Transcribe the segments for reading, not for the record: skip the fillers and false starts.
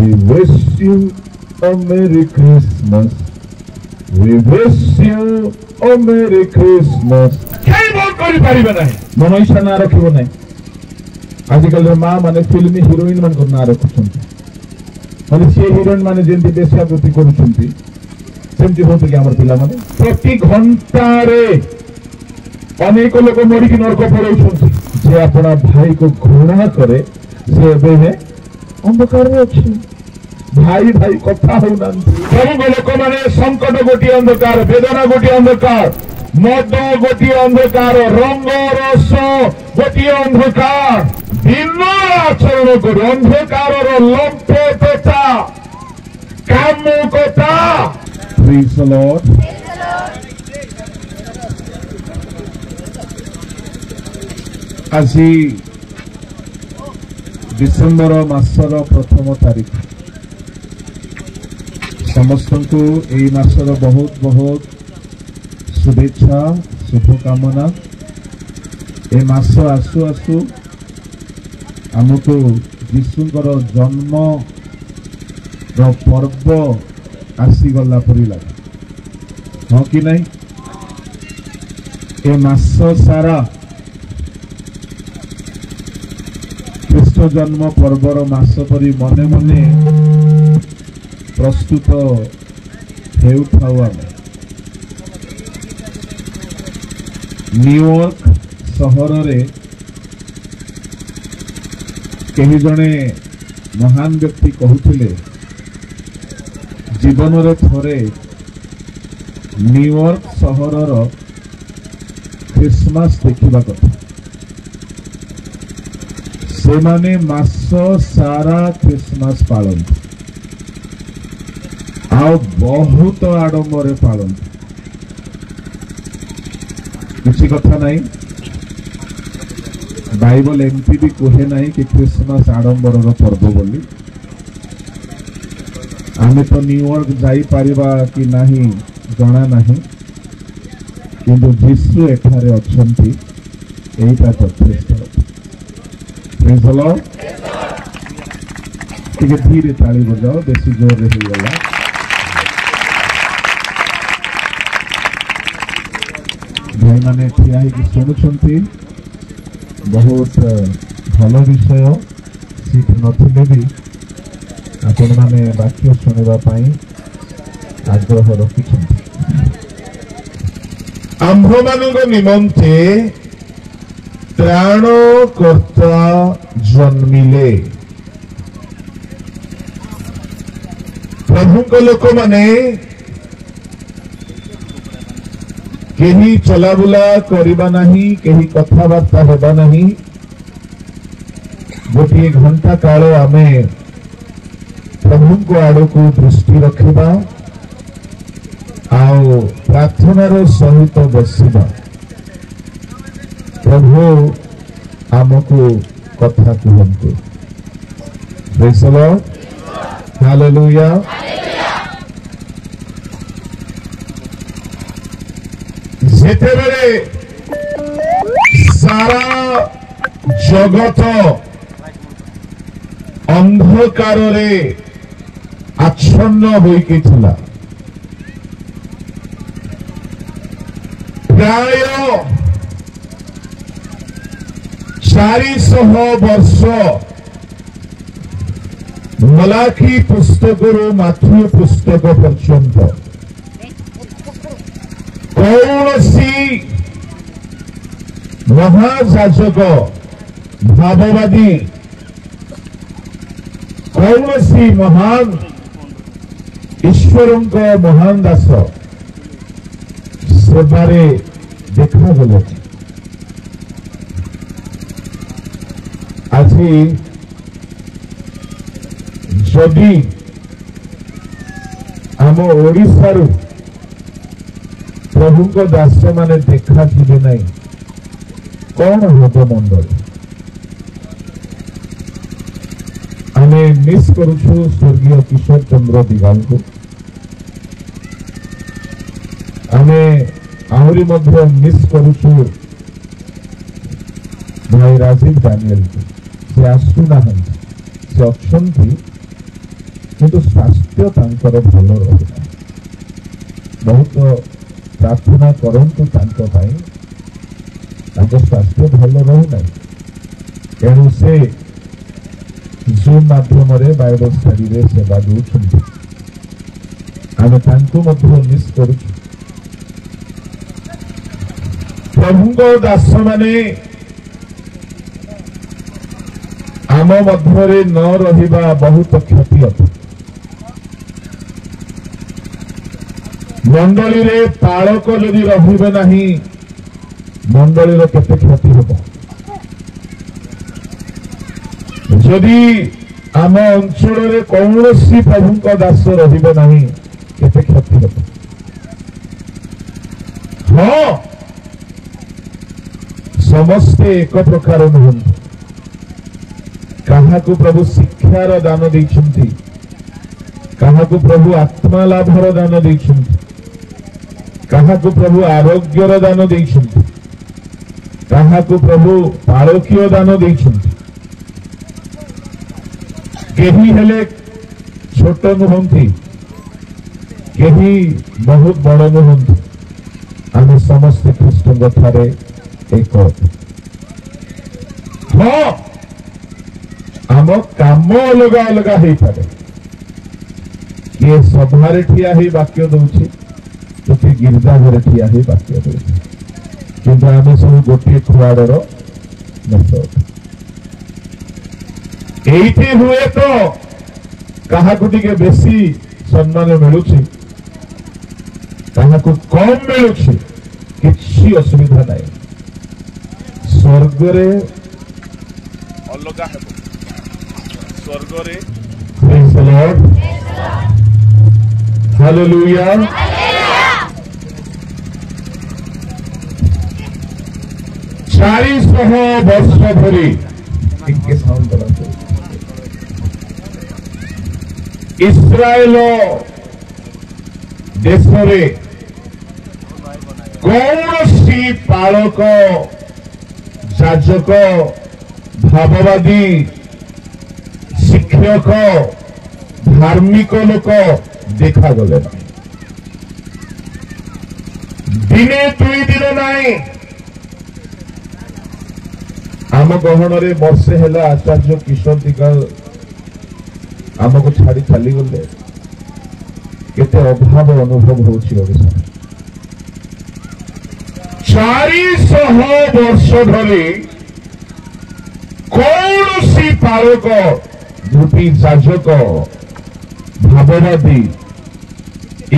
We wish you a Merry Christmas. We wish you a Merry Christmas. मनईसा ना रखिबो नै आजिकल माँ माने फिल्मी हिरोइन मान को ना रखुछंती माने से हिरोइन माने जेंति देशावृत्ति करूछंती सेमति होते कि हमर पिला माने प्रति घंटा रे अनेक लोक मरी कि नरक पड़ौछंती जे अपना भाई को घृणा करे से एबे अंधकार में अछि भाई भाई कथा होउनांती सब लोक माने संकट गोटी अंधकार वेदना गोटी अंधकार मद गोटी अंधकार रंग रस गोटी अंधकार भिन्न आचरण कर अंधकार लंपटता कामुकता प्रेज द लॉर्ड आज डिसेम्बर मासर प्रथम तारीख समस्त को यही मासर बहुत बहुत शुभेच्छा शुभकामना ए मास आसु आसु आमको यीशुंकर जन्म पर्व आसीगला परी लगे हाँ कि नहीं ए मास सारा कृष्ण जन्म पर्वर मास परी मने मने प्रस्तुत हेउथाउ आमे न्यूयॉर्क सहर रे कहीं जड़े महान व्यक्ति कहते जीवन रे थरे न्यूयॉर्क सहर क्रिसमस देखा कथा से माने मास सारा क्रिसमस पालती आ बहुत आडंबर पालती किसी कथा नहीं बाइबल एमती भी कहे नहीं कि क्रिसमस आडंबर पर्व बोली आमे तो न्यूयॉर्क जाई पारिबा कि नहीं जना नहीं किंतु जीसु एठारे अछंती एटा यथेष्ट प्रेज द लॉर्ड ठीक धीरे ताली बजाओ बेसी जोर रे हो गला भाई माने ठिया ही शुणुंट बहुत भल विषय सीख नथिले भी आपण माने वाक्य सुनिबा पई आग्रह रखिछन आम्भ मानक निमंते त्राणकर्ता जन्मिले प्रभु को लोक माने केही चलाबुला करिबा नहीं केही कथावार्ता हेबा नहीं गोटे घंटा काल आमे प्रभु को आड़ को दृष्टि रखिबा आओ प्रार्थनार सहित बसिबा प्रभु आमको कथा कहंतु प्रेज द लॉर्ड हालेलुया जेतेबेले सारा जगत अंधकार रे आच्छन्न होइके थिला प्राय 400 वर्ष मलाखी पुस्तक माथ्यू पुस्तक पर्यंत कौनसी महाजाजक भाववादी कौनसी महान ईश्वर महान दास सेबारे देखा गला आज जदि आम ओडिशार प्रभु को दास माने देखा जीवे नहीं कौन हम मंडल आमे मिस करुछु स्वर्गीय किशोर चंद्र दिगाल को आमे आहरी मध्य मिस करुछु भाई राजीव दानियल को से आसुना से अच्छी किंतु स्वास्थ्य तांकर भल रहुना बहुत प्रार्थना करंतु तांको पाई तांको स्वास्थ्य भल रहुना तेणु से जूम माध्यम बाइबल स्टडी सेवा दूसरी आम तांको मध्य मिस करूँ प्रभु दास माने आम मध्य न रहिबा बहुत क्षति अटे मंडली रे पालक जदि रहिबे नहीं मंडली केते क्षति होबो जदि आम अंचल रे कौनसी प्रभु दास रहिबे नहीं केते क्षति होबो हाँ समस्ते एक प्रकार नुहंती कहा को प्रभु शिक्षार दान देइछंती कहा को प्रभु आत्मा लाभर दान देइछंती कहा को प्रभु आरोग्यर दान देइछंती कहा को प्रभु पारखीय दान देइछंती केही हेले छोट नुहंती केही बहुत बड़ नुहंती आम समस्त ख्रीष्ट ठारे एक हाँ आम काम अलग अलग हो पारे किए सभारे ठिया ही वाक्य दौची तो गिरजा घर ठिया ही वाक्य दौची किंतु आम सब गोटे खुआड़र एठी हुए तो क्या बेसी सम्मान मिलूँ क्या कम मिलूँ कि असुविधा नहीं स्वर्ग रे अलग स्वर्ग रे प्रेज द लॉर्ड हालेलुया 400 वर्ष धरी इस्राएल देश रे कौनसी पालक जाजक भाववादी शिक्षक धार्मिक लोक देखा गले दिने दुई दिन नाई आम गहन रे वर्षे है आचार्य किशोर दिगल आमको छाड़ी चली गले केते अभाव अनुभव होछि ओडिसा 400 वर्ष धरी कौनसी पालक दुटी जाजक भाववादी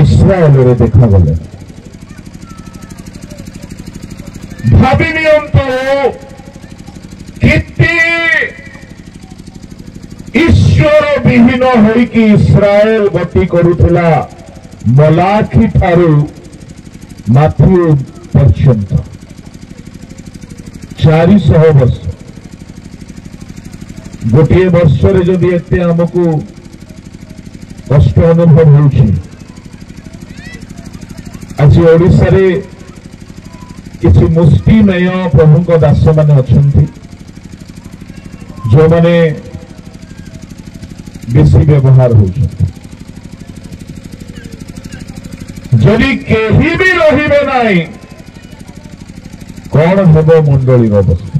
इस्राएल रे देखा गले भावी नियंत्रण केते ईश्वर विहीन होइकी इस्राएल गति करुथिला मलाखी ठारू माथ्यू पर्यंत 400 वर्ष गोटे वर्ष रे जदि एते हमकु कष्ट अनुभव होउछि आज ओडिसा रे किछि मुष्टिमेय प्रभुଙ୍କ दास माने अछंती जो माने बेसी व्यवहार होउछंती जदि केही भी रहिबे नाही कौन हेब मंडली अवस्था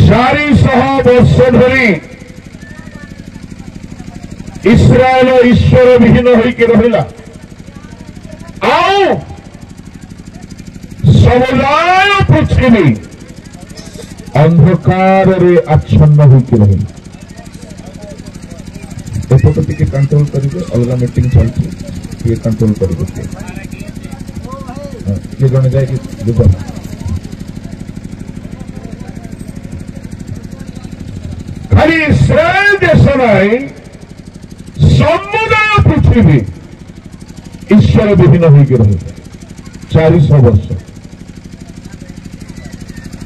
400 वर्ष धरी इस्राएल ईश्वर विहीन होइके रहिला आओ सबलाय पृथ्वी अंधकार रे आच्छन्न होइके रहिला एपटे के कंट्रोल करिवे अलगा मीटिंग चलछि ये कंट्रोल करिवे ये जने जाय कि देखो खाली इस्राएल देश नहीं समुदाय पृथ्वी ईश्वर विहीन होइके रहे 400 वर्ष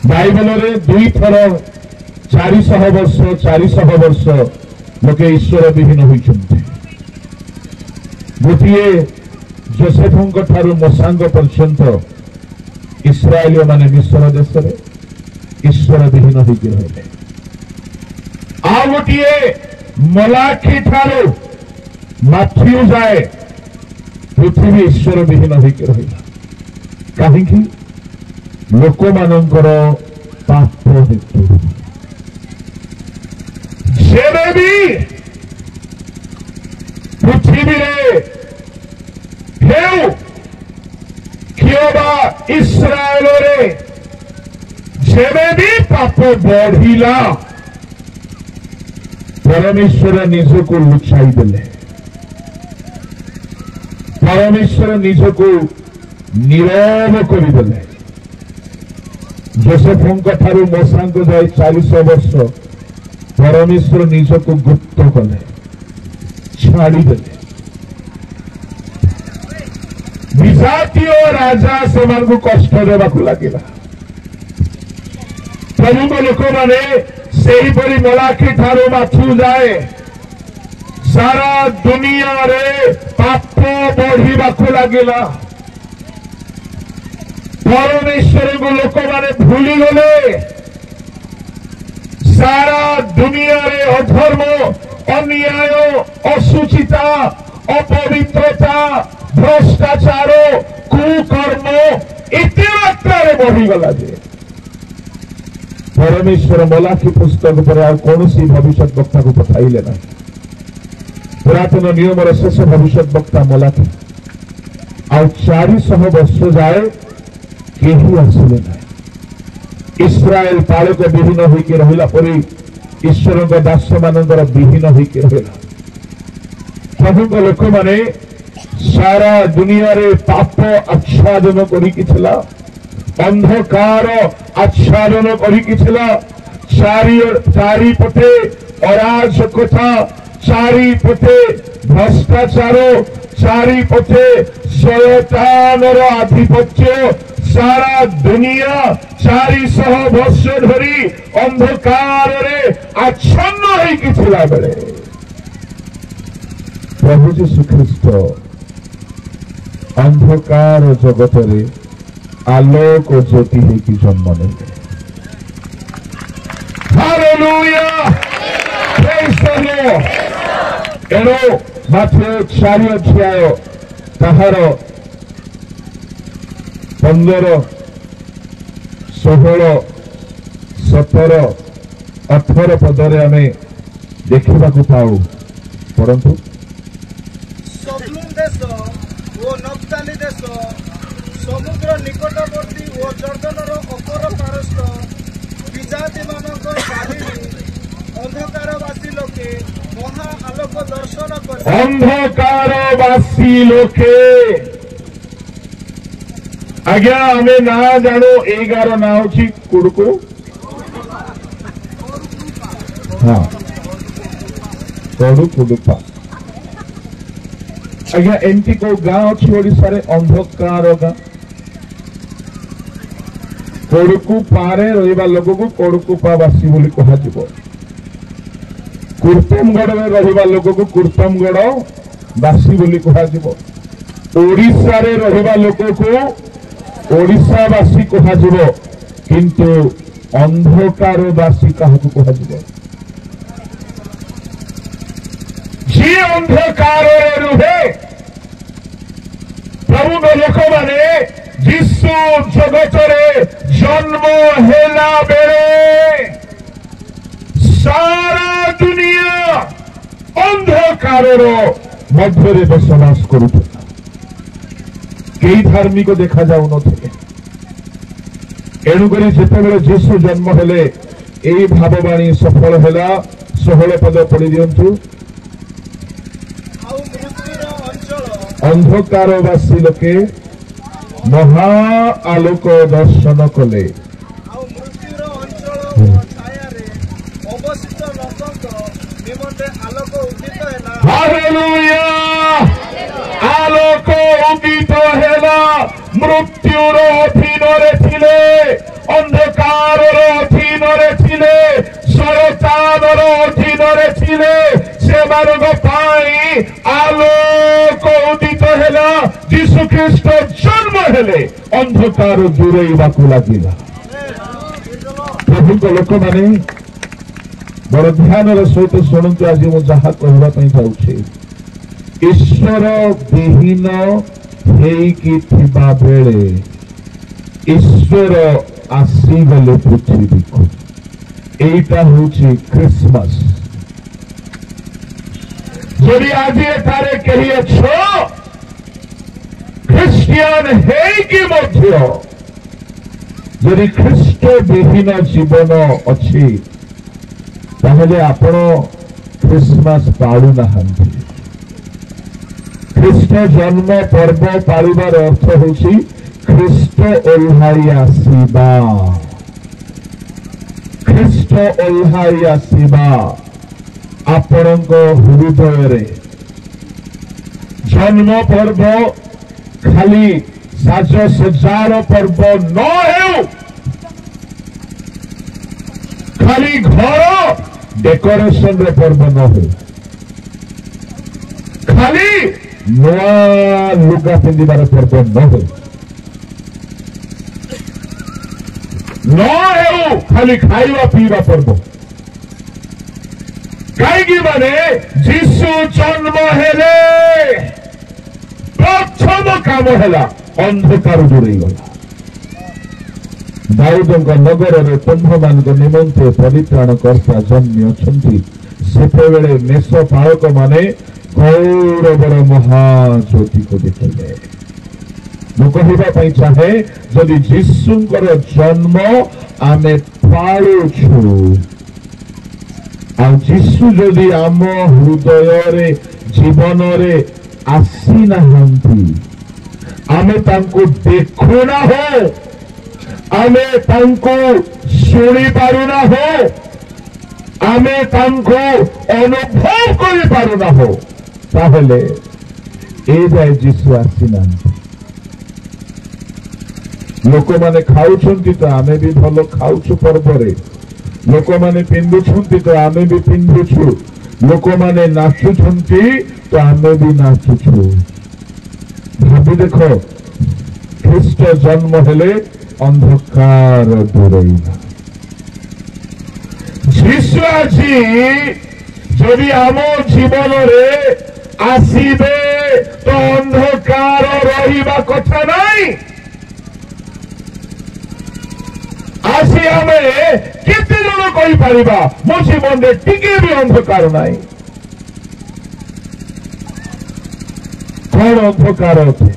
बाइबल रे 2 थर 400 वर्ष लोके ईश्वर विहीन होइछन्ति गोटिए जोसेफଙ୍କ ଠାରୁ ମୋସାଙ୍କ पर्यंत इस्राएलियो माने मिस्र देश रे ईश्वर विहीन होइके रहे आ गोटे मलाखी ठारू माथ्यू जाए पृथ्वी ईश्वर विहीन होकर रहा कहीं लोक मानकर पाप हेतु जेबे भी पृथ्वी हेउ किबा इस्राएल रे जेबे भी पाप बढ़िला परमेश्वर निज को लुचाई देले परमेश्वर निज को नीरव करदेले जोसेफ ठारू मोसा जाए 400 वर्ष परमेश्वर निज को गुप्त कले छाड़देले विजातीय राजा से कष्ट देवा लगे प्रभु लोक मैंने सेहीपरि मलाखी ठारू माथ्यू जाए सारा दुनिया रे पाप बढ़िबा लगिला परमेश्वर को लोक मैंने भूली गले सारा दुनिया रे अधर्म अन्याय असुचिता अपवित्रता भ्रष्टाचार कुकर्म एत मात्रा बढ़ीगला जे परमेश्वर मलाखी पुस्तक पर कौन भविष्य वक्ता को पठाइले ना पुरातन नियम शेष भविष्य वक्ता मलाखी आ 400 वर्ष जाए केही आसिले ना इस्राएल पालक विहीन होकर रहिला परि ईश्वर दास मानकर विहीन होकर रहिला प्रभु लोक माने सारा दुनिया रे पाप आच्छादन करिकी थिला अंधकार आच्छादन करिकी थिला चारिपटे अराजकता चारिपटे भ्रष्टाचार चारिपटे शयतानर आधिपत्य सारा दुनिया 400 वर्ष धरी अंधकार रे आच्छन्न होइकी थिला बेले प्रभु जीशु ख्रीष्ट अंधकार जगत रे आलोक ज्योति होइकी जन्म नेले हालेलुया प्रेज द लॉर्ड एनो माथ्यू 4 अध्याय ताहार 15 16 17 18 पदरे आमे देखा पाऊ परंतु सबलून देश ओ नफ्ताली देश समुद्र निकटवर्ती ओ जर्दनर अपर पारस्थ विजाति मानक अंधकारवासी लोके महा आलोक दर्शन कले अंधकारवासी लोके आज्ञा आमे ना जानो 11 ना होची कुडकुरु हाँ कुडुपा आज्ञा एमती को गाँव अच्छी ओडिशा रे अंधकार गाँ कोड़कू पारे रहा लोक को कोड़कूपावासी बोली कह कुर्तमगढ़ में रहा लोक को कुर्तमगढ़ बासी बोली कह ओडिशा रे रहा लोक को ओडिशावासी कह किंतु अंधकारवासी क्या कह जी अंधकार रुहे प्रभु लोक मैंने जीशु जगत रे जन्म हेला बेले सारा दुनिया अंधकार मध्य बसवास करुला कई धार्मिक देखा जाऊ नथिले एणुक जिते जीशु जन्म हेले यही भाववाणी सफल हेला 16 पद पढ़ी दिंतु अंधकारवासी लोके महा आलोक दर्शन कले हालेलुया आलोक उदित हेला मृत्युर अधीन रे थिले अंधकार अधीन रे थिले शयतानर अधीन रे थिले सेमानक पाई आलोक उदित हेला जीशु ख्रीष्ट जन्म हेले अंधकार दूरेइबाकु लागिला प्रभु को लोक माने बड़ ध्यान सहित शुणु आज मुझे जहाँ कहवाई जाऊे ईश्वर विहीन होता बेले ईश्वर आसीगले पृथ्वी को एटा हूँ क्रिसमस जदि आज एटारे कही अच्छो ख्रिस्टियान है कि मध्य जदि ख्रीष्ट विहीन जीवन अच्छी ताहले आपण क्रिसमस पालू नहांती ख्रीष्ट जन्म पर्व पालिबार अर्थ होची ख्रीष्ट ओल्हाई आसीबा ख्रीष्ट ओल्हाई आसीबा आपणक हृदय जन्म पर्व खाली साज सजार पर्व न हो खाली घर डेकोरेशन रे पर्व न हो खाली नुआ लुगा पिंधार पर्व न हो खाली खाइबा पीवा पर्व कहीं माने जीशु जन्म हेले प्रथम काम है अंधकार दूरे गला दाऊद नगर में तुम्भ मान निमंते परित्राणकर्ता जन्मी अच्छा से मेष पालक माने गौरवर महाज्योति को देखले मुझे चाहे जदि जीशुंकर जन्म आमे पालुछु आ जीशु जदि आम हृदय जीवन रे आसी नहांती आमे तांको देखु ना हो आमे तांको शुणी पारु ना हो आमे तांको अनुभव करि पारु ना हो ताहले ए जाय जीशु आसी नहांती लोक माने खाउछंती तो आमे भी भलो खाउछु पर्व रे लोक माने पिंधुछंती तो आमे भी पिंधुछु लोक माने नाचुछंती तो आमे भी नाचुछु भाभी देखो ख्रीष्ट जन्म हेले अंधकार दूरेगा जीशु आजी जदि आम जीवन रे आसीबे तो अंधकार रहिबा कथा नहीं आसी आम केते जन कहि परिबा मो जीवन रे टिके भी अंधकार नहीं कौन अंधकार अच्छे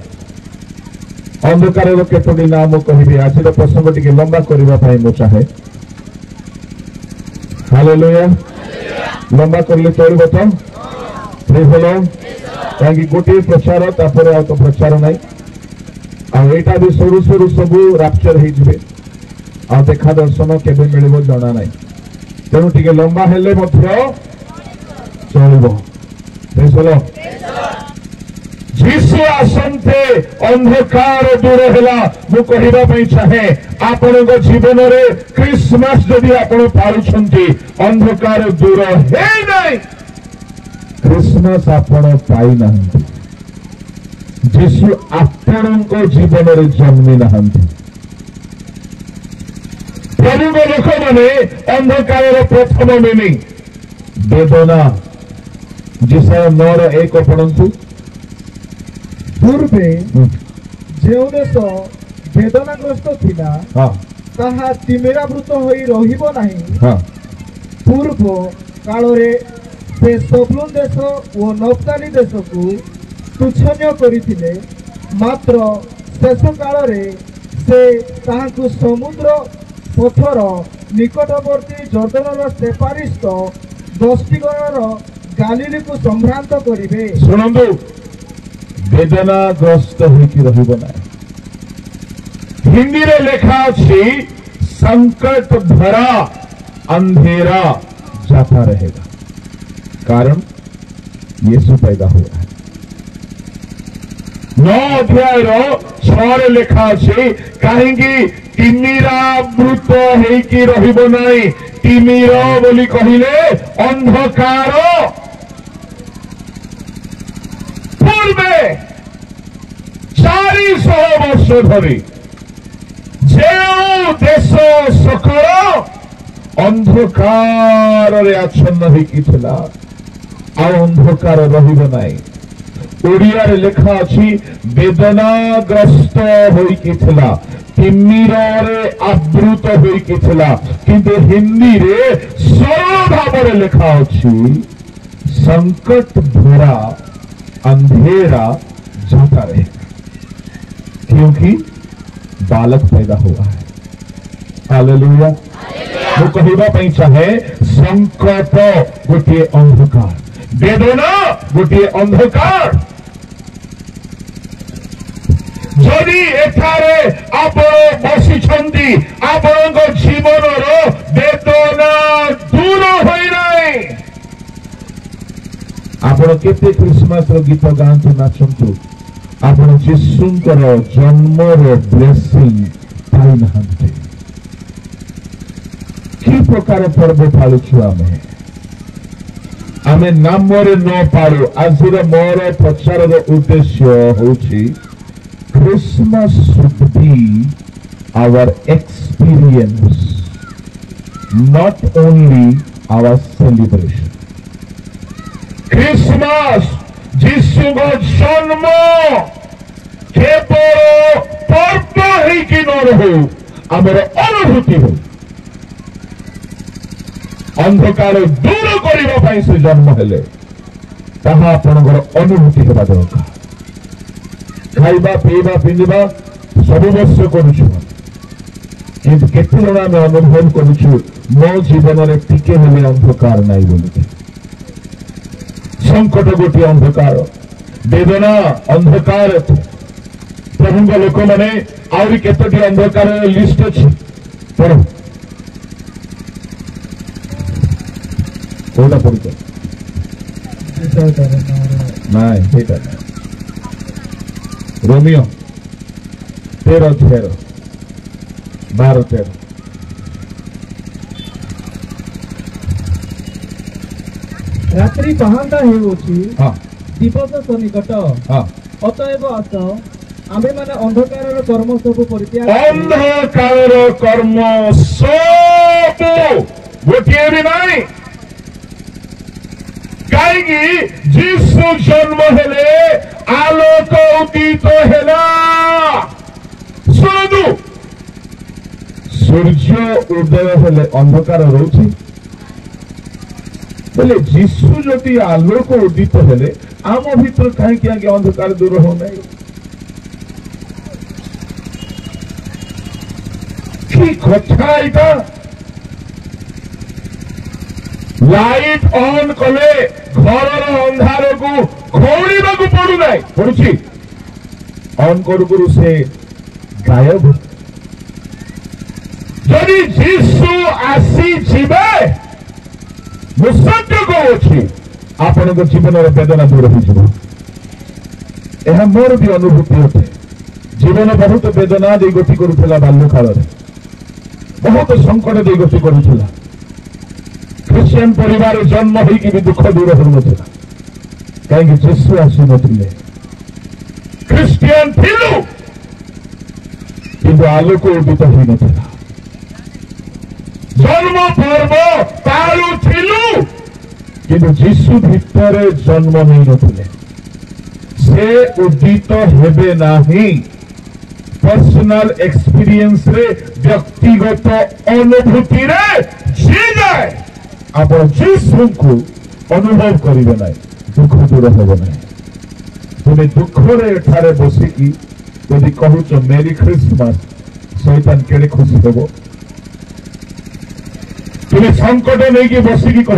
अंधकार केतोटी नाम कहि आज प्रसंग टी लंबा करने मु चाहे हालेलुया लंबा करले चलो तो कहीं गोटे प्रचार तापर आ तो प्रचार नहीं आईटा भी सरू सरू सब राप्चर हो देखा दर्शन केबे मिलिबो जाना नहीं तेणु टिके लंबा हेले चलो जीशु आसंते अंधकार दूर है मु कहवाई चाहे आपण जीवन में क्रिसमस जदि आपण पारुछंती अंधकार दूर है नहीं क्रिसमस आपण पाई नहांती जीशु आपण जीवन में जन्मी नहांती प्रभु लोक मैंने अंधकार प्रथम मीनिंग वेदना जिसा 9:1 पढ़ु पूर्वे जो देश वेदनाग्रस्त थिला ताहा तिमिरावृत होई रहिबो नाही पूर्व काल रे से सबुलून देश और नफ्ताली देश को तुच्छनीय करिथिले मात्र शेष काल रे से ताहाकु समुद्र पथर निकटवर्ती जर्दनर सेपारिस्त 10टी गणर गालिली को संभ्रांत करिवे सुनंदु वेदनाग्रस्त होकर रहा हिंदी रे लेखा अच्छी संकट भरा अंधेरा जाता रहेगा कारण यीशु पैदा हुआ है 9 अध्याय 6 लेखा अच्छी कहीं तिमिरावृत होकर रहिबो नहीं तिमिर बोली कहिले अंधकार पूर्वे 400 वर्ष धरी जो देश सकल ଅନ୍ଧକାରରେ ଆଚ୍ଛନ୍ନ ହେଇକି ଥିଲା, ଆଉ ଅନ୍ଧକାର ରହିବ ନାହିଁ। ଓଡ଼ିଆରେ ଲେଖା ଅଛି ବେଦନାଗ୍ରସ୍ତ ହୋଇକି ଥିଲା, ତିମିରରେ ଆବୃତ ହୋଇକି ଥିଲା, କିନ୍ତୁ ହିନ୍ଦୀରେ ସରଳ ଭାବରେ ଲେଖା ଅଛି संकट भरा अंधेरा जाता रहेगा, क्योंकि बालक पैदा हुआ है। हालेलुया। वो कहवा चाहे संकट गोटे अंधकार, वेदना गोटे अंधकार। जदि एठारे आपण बसिछंती आपण जीवन वेदना दूर होई नाही। आपण केते क्रिसमस गीत गाँतु नाचंतु, आपण जीशुंकर जन्मर ब्लेसिंग पाई नाहंती। कि प्रकार पर्व पालुछु आमे नामरे न पालु। आजिर मोर प्रचार उद्देश्य होछि Christmas should be our experience, not only our celebration. Christmas जीशु को जन्म केवल पर्व ही कि न रहो, आमर अनुभूति हो। अंधकार दूर करने पाई से जन्म हेले ताहा आपनकर अनुभूति हेबा दरकार। खाइबा पीवा पिंधिबा सब वर्ष करूछु, किंतु केते जण आमे अनुभव करूछु मो जीवन रे टिके हेले अंधकार नाही बोली। संकट गोटे अंधकार, वेदना अंधकार। प्रभु लोक मैंने आहरी केतोटी अंधकार लिस्ट अच्छी पढ़ कौटा पढ़ ना रोमियो 13:12-13 रात्रि पहांता हेउछि हाँ दिवस सन्निकट हाँ अतएव आस आमे माने अंधकारर कर्म सब परित्याग अंधकारर कर्म सब गोटे भी नहीं। कहीं जीशु जन्म हेले आलोक उदित हेला। शुणु सूर्य उदय हेले अंधकार रोची बोले जीशु जदि आलोक उदित हेले आम भीतर कहीं आगे अंधकार दूर हो नहीं। कि कथा यहाँ लाइट ऑन कले घर अंधार को खोड़ा को पड़ू ना पड़ुची ऑन करू करू से गायब। जदि जीशु आसी जीवे मुसत्य कौन आपण जीवन वेदना दूर हो। मोर भी अनुभूति होते जीवन बहुत वेदना दे गति करुला बाल्य काल बहुत संकट दे गति करुला। क्रिश्चियन परिवार जन्म होगी भी दुख दूर हो नाला कहीं जीशु आसु नथिले। क्रिश्चियन थिलु किंतु आलोक उदित हो नाला। जन्म पर्व पालु थिलु किंतु जीशु भितर जन्म नहीं नथिले। से उदित हेबे नाही। पर्सनल एक्सपीरियंस रे व्यक्तिगत अनुभूति रे जी जाए आप जीशु को अनुभव करेंगे ना दुख दूर हम ना। तुम्हें दुख रे बसिकी यदि कहूच मेरी क्रिसमस शैतान केड़े खुशी हम। तुम्हें संकट नहीं कि बसिकी कह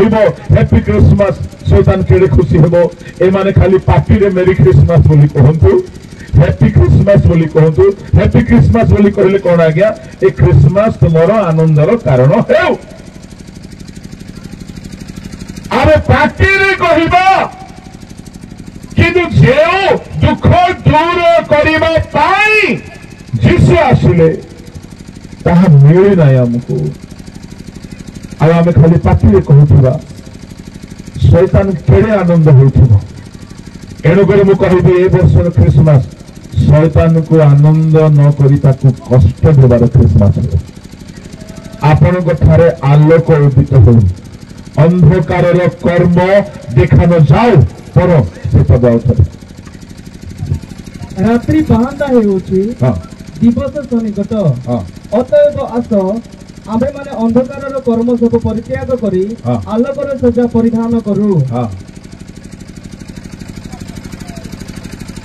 हैप्पी क्रिसमस शैतान केड़े खुशी हम। एमाने खाली पार्टी रे मेरी क्रिसमस बोली कहतु हैप्पी क्रिसमस बोली कहतु। हैप्पी क्रिसमस बोली कहले कौन आज्ञा ए क्रिसमस तुमर आनंदर कारण है। आमे पार्टी रे कहबा किंतु जे दुख दूर करिबा पाई जीशु आसिले ताहा मिली ना हमको। आमे खाली पार्टी रे कहथुबा शैतान केड़े आनंद होइथिबो। एणुक मु कहबी ए वर्षर क्रिसमस शैतान को आनंद न करी ताकू कष्ट देवार क्रिसमस। ଆପଣଙ୍କ ଠାରେ ଆଲୋକ ଉଦିତ ହଉ, ଅନ୍ଧକାରର କର୍ମ ଦେଖାନ ଯାଉ ପର ସେ ପଦ ଆଉଥରେ। ରାତ୍ରି ପାହାନ୍ତା ହେଉଅଛି, ହଁ ଦିବସ ସନ୍ନିକଟ। ହଁ ଅତଏବ ଆସ, ଆମ୍ଭେମାନେ ଅନ୍ଧକାରର କର୍ମ ସବୁ ପରିତ୍ୟାଗ କରି ହଁ। ଆଲୋକର ସଜ୍ଜା ପରିଧାନ କରୁ। ହଁ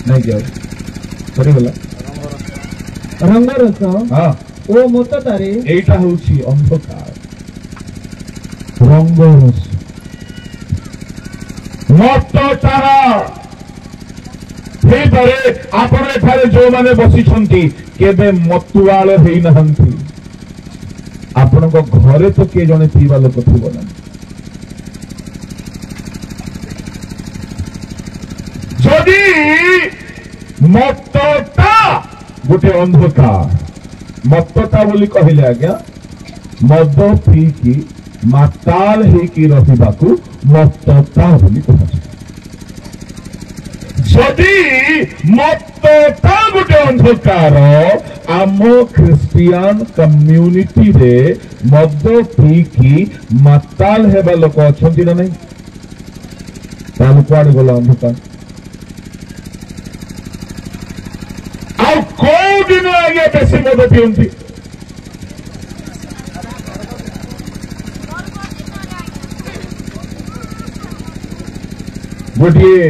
ନାଇଁ କି ଆଉ ସରିଗଲା। ରଙ୍ଗରସ ହଁ ଓ ମତତାରେ এইটা হচ্ছে অন্ধকার, রঙ্গরস, মত তারা। ହେଇପାରେ ଆପଣ ଏଠାରେ ଯୋଉମାନେ ବସିଛନ୍ତି କେବେ ମତୁଆଳ ହେଇନାହାନ୍ତି, ଆପଣଙ୍କ ଘରେ ତ କିଏ ଜଣେ ପିଇବା ଲୋକ ଥିବ ନା। ଯଦି ମତଟା ଗୋଟେ ଅନ୍ଧକାର, ମତଟା ବୋଲି କହିଲେ ଆଜ୍ଞା ମଦ ପିଇକି ମାତାଲ ହେଇକି ରହିବାକୁ ମତଟା ବୋଲି କୁହାଯାଏ। ଯଦି ମତଟା ଗୋଟେ ଅନ୍ଧକାର, ଆମ ଖ୍ରୀଷ୍ଟିଆନ କମ୍ୟୁନିଟିରେ ମଦ ପିଇକି ମାତାଲ ହେବା ଲୋକ ଅଛନ୍ତି ନା ନାହିଁ? ତାହେଲେ କୁଆଡେ ଗଲା ଅନ୍ଧକାର? ଆଉ କୋଉ ଦିନ ଆଜ୍ଞା ବେଶୀ ମଦ ପିଅନ୍ତି? ଗୋଟିଏ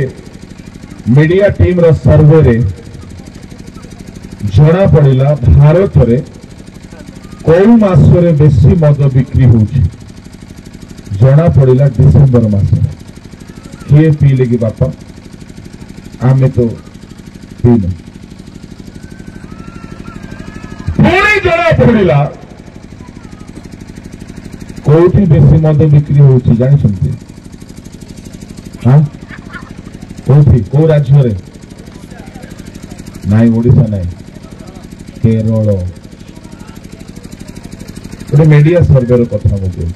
ମିଡିଆ ଟିମ୍ର ସର୍ଭେରେ ଜଣା ପଡ଼ିଲା ଭାରତରେ କୋଉ ମାସରେ ବେଶୀ ମଦ ବିକ୍ରି ହଉଛି? ଜଣା ପଡ଼ିଲା ଡିସେମ୍ବର ମାସରେ। କିଏ ପିଇଲେ କି ବାପା? ଆମେ ତ ପିଇଲୁ। ପୁଣି ଜଣା ପଡ଼ିଲା କୋଉଠି ବେଶୀ ମଦ ବିକ୍ରି ହଉଛି ଜାଣିଛନ୍ତି? ହଁ କୋଉଠି, କୋଉ ରାଜ୍ୟରେ? ନାଇଁ ଓଡ଼ିଶା ନାଇଁ, କେରଳ। ଗୋଟେ ମିଡିଆ ସର୍ଭେର କଥା ମୁଁ କହୁଛି।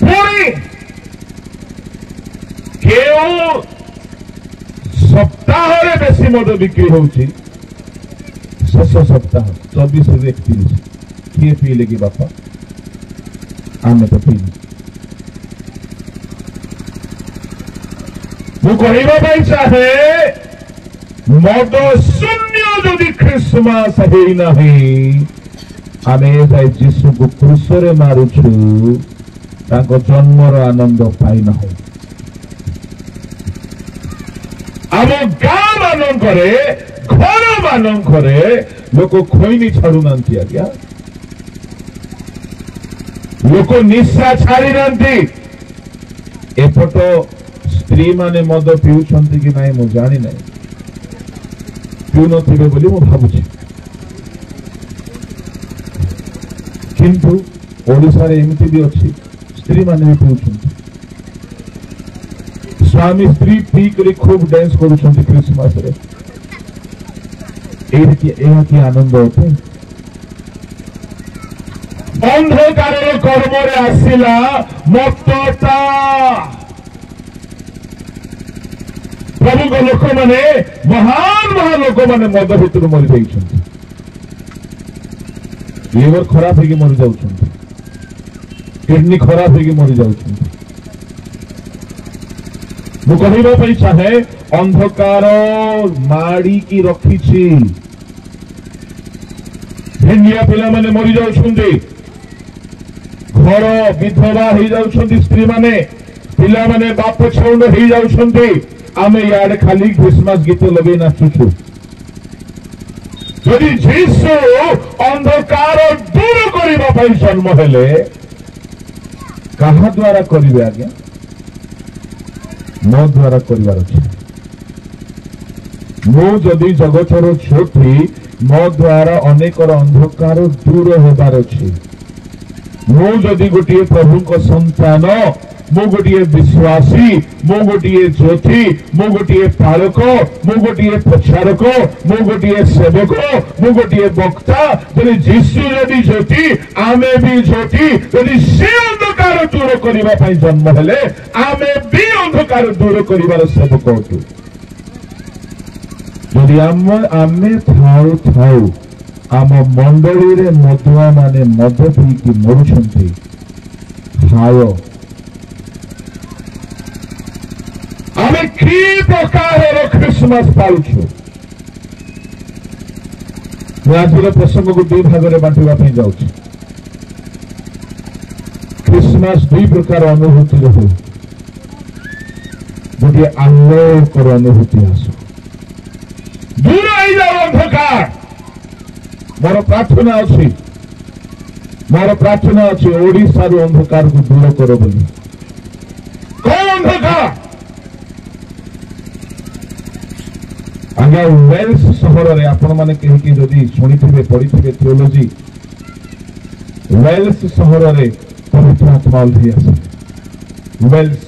ପୁଣି କେଉଁ ସପ୍ତାହରେ ବେଶୀ ମଦ ବିକ୍ରି ହଉଛି? ଶେଷ ସପ୍ତାହ 24-31। କିଏ ପିଇଲେ କି ବାପା? ଆମେ ତ ପିଇଲୁ। ମୁଁ କହିବା ପାଇଁ ଚାହେଁ ମଦ ଶୂନ୍ୟ ଯଦି ଖ୍ରୀଷ୍ଟମାସ ହେଇନାହିଁ, ଆମେ ଯାଇ ଯୀଶୁକୁ କ୍ରୁଶରେ ମାରୁଛୁ, ତାଙ୍କ ଜନ୍ମର ଆନନ୍ଦ ପାଇନାହୁଁ। ଆମ ଗାଁ ମାନଙ୍କରେ, ଘର ମାନଙ୍କରେ ଲୋକ ଖଇନି ଛାଡୁନାହାନ୍ତି ଆଜ୍ଞା, ଲୋକ ନିଶା ଛାଡି ନାହାନ୍ତି। ଏପଟ ସ୍ତ୍ରୀ ମାନେ ମଦ ପିଉଛନ୍ତି କି ନାଇଁ ମୁଁ ଜାଣି ନାହିଁ, ପିଉନଥିବେ ବୋଲି ମୁଁ ଭାବୁଛି। କିନ୍ତୁ ଓଡ଼ିଶାରେ ଏମିତି ବି ଅଛି ସ୍ତ୍ରୀ ମାନେ ବି ପିଉଛନ୍ତି। ସ୍ୱାମୀ ସ୍ତ୍ରୀ ପିଇକରି ଖୁବ୍ ଡ୍ୟାନ୍ସ କରୁଛନ୍ତି ଖ୍ରୀଷ୍ଟମାସରେ। ଏହା କି ଆନନ୍ଦ ଅଟେ? ଅନ୍ଧକାରର କର୍ମରେ ଆସିଲା ମତଟା। ପ୍ରଭୁଙ୍କ ଲୋକମାନେ, ମହାନ ମହାନ ଲୋକମାନେ ମଦ ଭିତରୁ ମରିଯାଇଛନ୍ତି। ଲିଭର ଖରାପ ହେଇକି ମରିଯାଉଛନ୍ତି, କିଡନୀ ଖରାପ ହେଇକି ମରିଯାଉଛନ୍ତି। ମୁଁ କହିବା ପାଇଁ ଚାହେଁ ଅନ୍ଧକାର ମାଡ଼ିକି ରଖିଛି। ଭେଣ୍ଡିଆ ପିଲାମାନେ ମରିଯାଉଛନ୍ତି, ଘର ବିଧବା ହେଇଯାଉଛନ୍ତି ସ୍ତ୍ରୀମାନେ, ପିଲାମାନେ ବାପ ଛାଉଣ୍ଡ ହେଇଯାଉଛନ୍ତି। ଆମେ ଇଆଡେ ଖାଲି ଖ୍ରୀଷ୍ଟମାସ ଗୀତ ଲଗେଇ ନାଚୁଛୁ। ଯଦି ଯୀଶୁ ଅନ୍ଧକାର ଦୂର କରିବା ପାଇଁ ଜନ୍ମ ହେଲେ, କାହା ଦ୍ୱାରା କରିବେ ଆଜ୍ଞା? ମୋ ଦ୍ୱାରା କରିବାର ଅଛି। ମୁଁ ଯଦି ଜଗତର ଜ୍ୟୋତି, ମୋ ଦ୍ୱାରା ଅନେକର ଅନ୍ଧକାର ଦୂର ହେବାର ଅଛି। ମୁଁ ଯଦି ଗୋଟିଏ ପ୍ରଭୁଙ୍କ ସନ୍ତାନ, ମୁଁ ଗୋଟିଏ ବିଶ୍ୱାସୀ, ମୁଁ ଗୋଟିଏ ଜ୍ୟୋତି, ମୁଁ ଗୋଟିଏ ପାଳକ, ମୁଁ ଗୋଟିଏ ପ୍ରଚାରକ, ମୁଁ ଗୋଟିଏ ସେବକ, ମୁଁ ଗୋଟିଏ ବକ୍ତା। ଯଦି ଯୀଶୁ ଯଦି ଜ୍ୟୋତି, ଆମେ ବି ଜ୍ୟୋତି। ଯଦି ସେ ଅନ୍ଧକାର ଦୂର କରିବା ପାଇଁ ଜନ୍ମ ହେଲେ, ଆମେ ବି ଅନ୍ଧକାର ଦୂର କରିବାର ସେବକ ଅଟୁ। ଯଦି ଆମେ ଥାଉ आम मंडली रे मधुआ माने मद पीकी मरुछंती हाय आमे की प्रकार क्रिसमस पालुछु आज प्रसंग को दुई भाग में बांटा जाऊँ क्रिसमस दुई प्रकार अनुभूति हो गोटे आलोकर अनुभूति आस दूर जाओ अंधकार मोर प्रार्थना अच्छी ओडिशा रू अंधकार को दूर कर बोली कौन अंधकार आज्ञा वेल्स सहर में आपण मैंने कहीं जदि शुणी पढ़ी थियोलॉजी वेल्स सहर में पवित्र आत्मा ओल्लि आसे वेल्स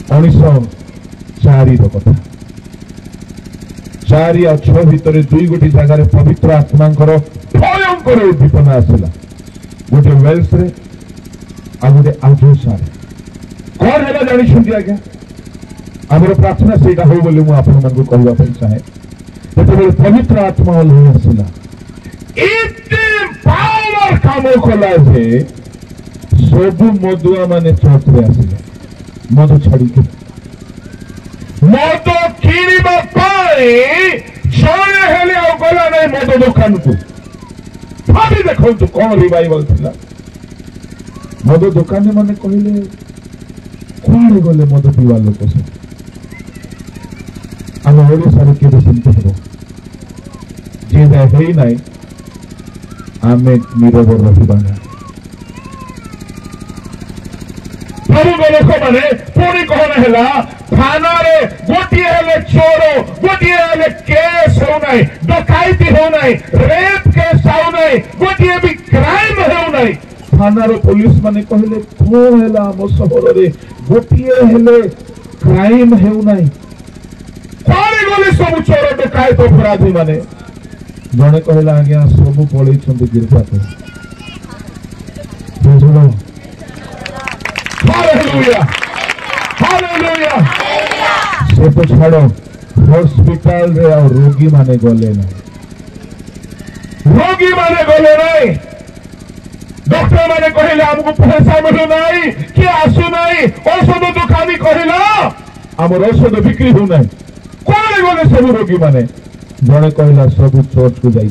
1904 कथा 4 और 6 भितर दुई गोटी जगार पवित्र आत्मा भयंकर उद्दीपना आसला गोटे वेल्स रे आ गोटे आजोसा कौन है जानी आज्ञा आमर प्रार्थना से हो बोली मुझे कहवाई चाहे जो पवित्र आत्मा ओल्लि आसला एते पावर काम कला जे सबु मदुआ माने चर्च रे आसिले मद छाड़ी मद किणवा जड़े हेले गला नहीं मद दुकान को भाभी देखो कौन रिवाइवल थिला मद दुकान मैंने कहले कौन गले मद पीवा लोक सब आम ओडिशा के सेमती हम जी है ना आम नीरव रहा प्रभु लोक मैंने पुणी कौन है थाना रे गोटे हेले चोर गोटे हेले केस हो ना डकायती हो ना रेप केस हो ना गोटे भी क्राइम हो ना थाना रो पुलिस माने कहले कौन है आम सहर रे गोटे हेले क्राइम हो ना कौन गले सब चोर डकायत अपराधी माने जड़े कहला आज्ञा सब पलई गिरफा बुझल हालेलुया हालेलुया से तो छाड़ो हॉस्पिटल रे और रोगी माने गले ना रोगी माने गले नहीं डॉक्टर माने कहले हमको पैसा मिलु नहीं कि आसु नहीं औषध दुकानी कहला हमर औषध बिक्री हो नहीं कौन गले सब रोगी माने जड़े कहला सब चर्च को जाई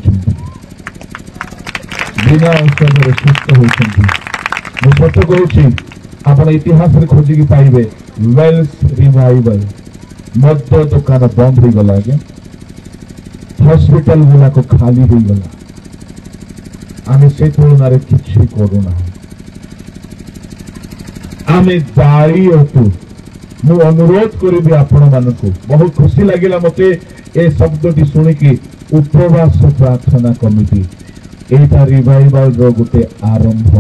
बिना औषध सुस्थ होती सत कहूँ आप इतिहास रे खोजिकी पाइबे वेल्स रिवाइवल मद दुकान बंद हो गला आज्ञा हॉस्पिटल गुला को खाली हो गला आमे से तुलना रे किछि करूना आमे दाई अतु मु अनुरोध करिबी आपण मानको बहुत खुशी लागिला मते ए शब्दटी सुनिकी उपवास प्रार्थना कमिटी एटा रिवाइवल रो गुटे आरंभ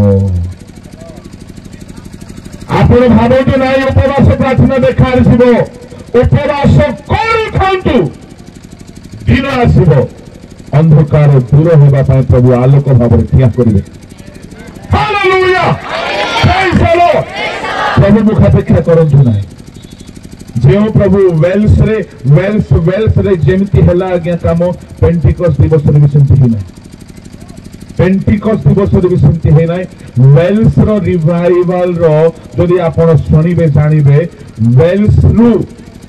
आपण भावतु ना उपवास प्रार्थना देखा उपवास करूँ दिन आसब अंधकार दूर होगा प्रभु आलोक भाव ठिया करेंगे प्रभु मुखापेक्षा करंतु ना जो प्रभु वेल्स रे जेमती हैला आज्ञा काम पेंटिकॉस्ट दिवस रे भी सेमती ही नहीं पेंटिकॉस्ट दिवस रे भी सेमती है ना वेल्स रो रिवाइवल रो जदि आपण सुनिबे जानिबे वेल्स रु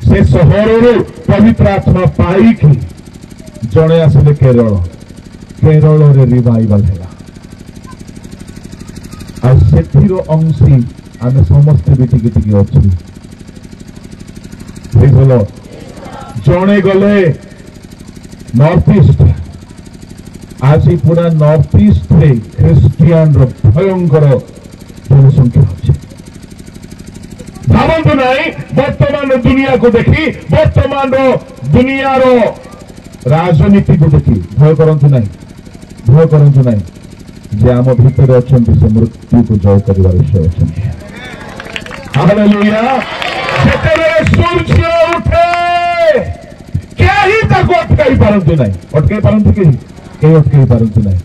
से सहर रु पवित्र आत्मा पाई की जणे आसले केरल रे रिवाइवल हैला आ सेथिरो अंशी आमे समस्त बिटी टिके अछि बुझलो जणे गले नॉर्थ ईस्ट आज पूरा नॉर्थ ईस्ट रे क्रिश्चियन रो भयंकर जनसंख्या अच्छे भावतु नाई वर्तमान दुनिया को देखी वर्तमान दुनिया रो राजनीति को देखी भय करंतु नाई जे आम भीतर अछंती से मृत्यु को जय करिवार विषय अछंती हालेलुया जेतेबेले सूर्य उठे केही ताको अटकाई पारंतु केही अटकाई पारंतु नाई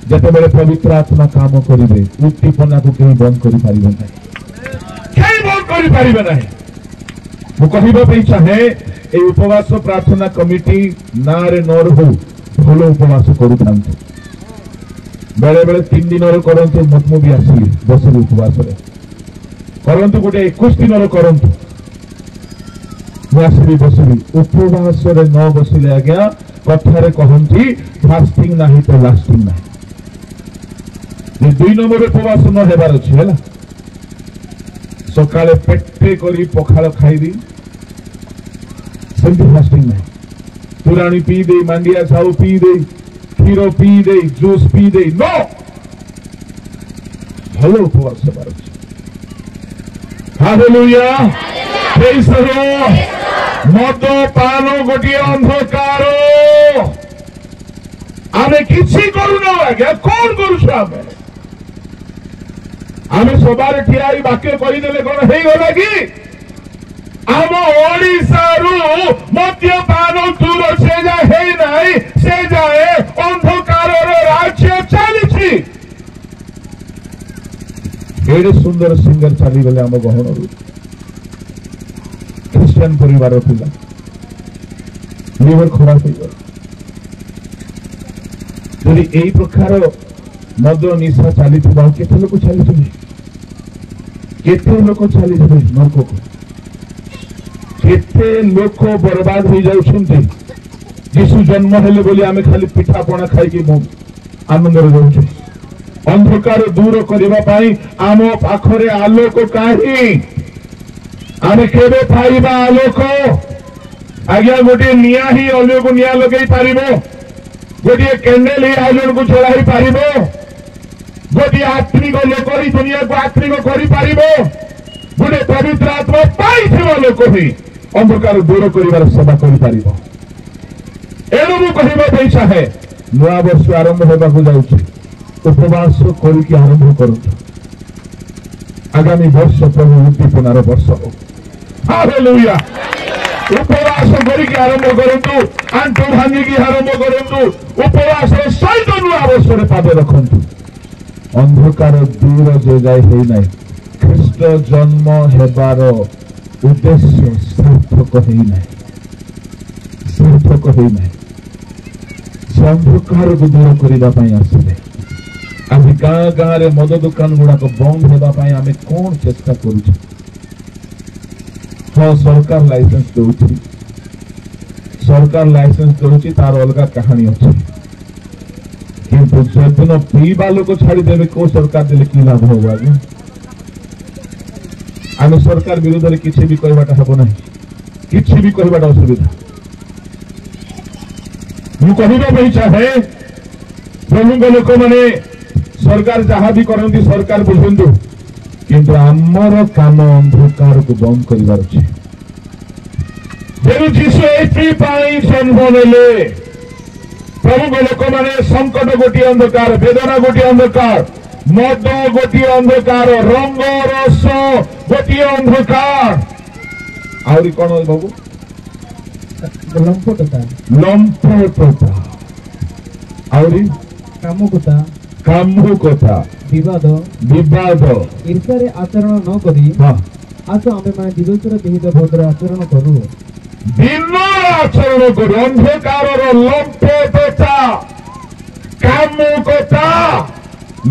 जेतेबेले पवित्र आत्मा काम करिवे उद्दीपना को केही बंद करि पारिबे नाही केही बंद करि पारिबे नाही मु कहिबा पई चाहे ए उपवास प्रार्थना कमिटी नारे न रहू ଭଲ ଉପବାସ କରୁଥାନ୍ତି। ବେଳେ ବେଳେ 3 ଦିନର କରନ୍ତୁ, ମୁଁ ବି ଆସିଲି ବସିବି ଉପବାସରେ କରନ୍ତୁ, ଗୋଟେ 21 ଦିନର କରନ୍ତୁ, ମୁଁ ଆସିବି ବସିବି। ଉପବାସରେ ନ ବସିଲେ ଆଜ୍ଞା କଥାରେ କହନ୍ତି ଫାଷ୍ଟିଂ ନାହିଁ ତ ଲାଷ୍ଟିଂ ନାହିଁ। 2 ନମ୍ବର ଉପବାସ ନ ହେବାର ଅଛି ହେଲା। ସକାଳେ ପେଟେ କରି ପଖାଳ ଖାଇବି, ସେମିତି ଫାଷ୍ଟିଂ ନାହିଁ। ତୋରାଣୀ ପିଇ ଦେଇ, ମାଣ୍ଡିଆ ସାଉ ପିଇ ଦେଇ, କ୍ଷୀର ପିଇ ଦେଇ, ଜୁସ୍ ପିଇ ଦେଇ, ନ ଭଲ ଉପବାସ ହେବାର ଅଛି। ହାଲେଲୁୟା, ପ୍ରେଜ୍ ଦ ଲର୍ଡ। ମଦ ପାନ ଗୋଟିଏ ଅନ୍ଧକାର। ଆମେ କିଛି କରୁନା ଆଜ୍ଞା, କଣ କରୁଛୁ ଆମେ? ଆମେ ସଭାରେ ଠିଆ ହେଇ ବାକ୍ୟ କହିଦେଲେ କଣ ହେଇଗଲା କି? ଆମ ଓଡ଼ିଶାରୁ ମଦ୍ୟପାନ ଦୂର ସେ ଯାଏ ହେଇନାହିଁ, ସେ ଯାଏ ଅନ୍ଧକାରର ରାଜ୍ୟ ଚାଲିଛି। ଏଡେ ସୁନ୍ଦର ସିଙ୍ଗର ଚାଲିଗଲେ ଆମ ଗହଣରୁ, ଖ୍ରୀଷ୍ଟିଆନ ପରିବାର ଥିଲା, ଲିଭର ଖରାପ ହେଇଗଲା। ଯଦି ଏଇ ପ୍ରକାର ମଦ ନିଶା ଚାଲିଥିବା କେତେ ଲୋକ ଚାଲିଯିବେ, କେତେ ଲୋକ ଚାଲିଯିବେ ନରକକୁ, କେତେ ଲୋକ ବର୍ବାଦ ହେଇଯାଉଛନ୍ତି। ଯୀଶୁ ଜନ୍ମ ହେଲେ ବୋଲି ଆମେ ଖାଲି ପିଠା ପଣା ଖାଇକି ଆନନ୍ଦରେ ରହୁଛୁ। ଅନ୍ଧକାର ଦୂର କରିବା ପାଇଁ ଆମ ପାଖରେ ଆଲୋକ କାହିଁ? ଆମେ କେବେ ପାଇବା ଆଲୋକ? ଆଜ୍ଞା ଗୋଟିଏ ନିଆଁ ହିଁ ଅନ୍ୟକୁ ନିଆଁ ଲଗେଇ ପାରିବ, ଗୋଟିଏ କ୍ୟାଣ୍ଡେଲ ହିଁ ଆଉ ଜଣକୁ ଜଳାଇ ପାରିବ, ଗୋଟିଏ ଆତ୍ମିକ ଲୋକ ହିଁ ଦୁନିଆକୁ ଆତ୍ମିକ କରିପାରିବ, ଗୋଟିଏ ପବିତ୍ର ଆତ୍ମା ପାଇଥିବା ଲୋକ ହିଁ ଅନ୍ଧକାର ଦୂର କରିବାର ସେବା କରିପାରିବ। ଏଣୁ ମୁଁ କହିବା ପାଇଁ ଚାହେଁ, ନୂଆ ବର୍ଷ ଆରମ୍ଭ ହେବାକୁ ଯାଉଛି, ଉପବାସ କରିକି ଆରମ୍ଭ କରନ୍ତୁ। ଆଗାମୀ ବର୍ଷ ପ୍ରଭୁ ଉଦ୍ଦୀପନାର ବର୍ଷ ହଉ। ହାଲେଲୁୟା। ଉପବାସ କରିକି ଆରମ୍ଭ କରନ୍ତୁ, ଆଣ୍ଠୁ ଭାଙ୍ଗିକି ଆରମ୍ଭ କରନ୍ତୁ, ଉପବାସର ସହିତ ନୂଆ ବର୍ଷରେ ପାଦ ରଖନ୍ତୁ। ଅନ୍ଧକାର ଦୂର ଯେ ଯାଏ ହେଇନାହିଁ, ଖ୍ରୀଷ୍ଟ ଜନ୍ମ ହେବାର ଉଦ୍ଦେଶ୍ୟ ସାର୍ଥକ ହେଇନାହିଁ, ସାର୍ଥକ ହେଇନାହିଁ। ସେ ଅନ୍ଧକାରକୁ ଦୂର କରିବା ପାଇଁ ଆସିଲେ। ଆଜି ଗାଁ ଗାଁରେ ମଦ ଦୋକାନ ଗୁଡାକ ବନ୍ଦ ହେବା ପାଇଁ ଆମେ କଣ ଚେଷ୍ଟା କରୁଛୁ? ହଁ, ସରକାର ଲାଇସେନ୍ସ ଦଉଛି, ସରକାର ଲାଇସେନ୍ସ ଦଉଛି, ତାର ଅଲଗା କାହାଣୀ ଅଛି। କିନ୍ତୁ ସେଦିନ ପିଇବା ଲୋକ ଛାଡ଼ିଦେବେ, କୋଉ ସରକାର ଦେଲେ କି ଲାଭ ହବ ଆଜ୍ଞା? ଆମେ ସରକାର ବିରୋଧରେ କିଛି ବି କହିବାଟା ହେବ ନାହିଁ, କିଛି ବି କହିବାଟା ଅସୁବିଧା। ମୁଁ କହିବା ପାଇଁ ଚାହେଁ, ପ୍ରଭୁଙ୍କ ଲୋକମାନେ ସରକାର ଯାହା ବି କରନ୍ତି ସରକାର ବୁଝନ୍ତୁ, କିନ୍ତୁ ଆମର କାମ ଅନ୍ଧକାରକୁ ବନ୍ଦ କରିବାର ଅଛି। ତେଣୁ ଯୀଶୁ ଏଥିପାଇଁ ଜନ୍ମ ନେଲେ। ପ୍ରଭୁଙ୍କ ଲୋକମାନେ ସଂକଟ ଗୋଟିଏ ଅନ୍ଧକାର, ବେଦନା ଗୋଟିଏ ଅନ୍ଧକାର, ମଦ ଗୋଟିଏ ଅନ୍ଧକାର, ରଙ୍ଗ ରସ ଗୋଟିଏ ଅନ୍ଧକାର, ଆହୁରି କଣ ବାବୁ? ଲମ୍ପଟତା, ଲମ୍ପଟତା, ଆହୁରି କାମୁକତା, କାମୁକତା, ବିବାଦ, ବିବାଦ, ଈର୍ଷାରେ ଆଚରଣ ନ କରି ଆସ ଆମେମାନେ ଦିବସର ବିହିତ ଭଦ୍ର ଆଚରଣ କରୁ। ଦିନ ଆଚରଣ କରୁ। ଅନ୍ଧକାରର ଲମ୍ପଟତା, କାମୁକତା।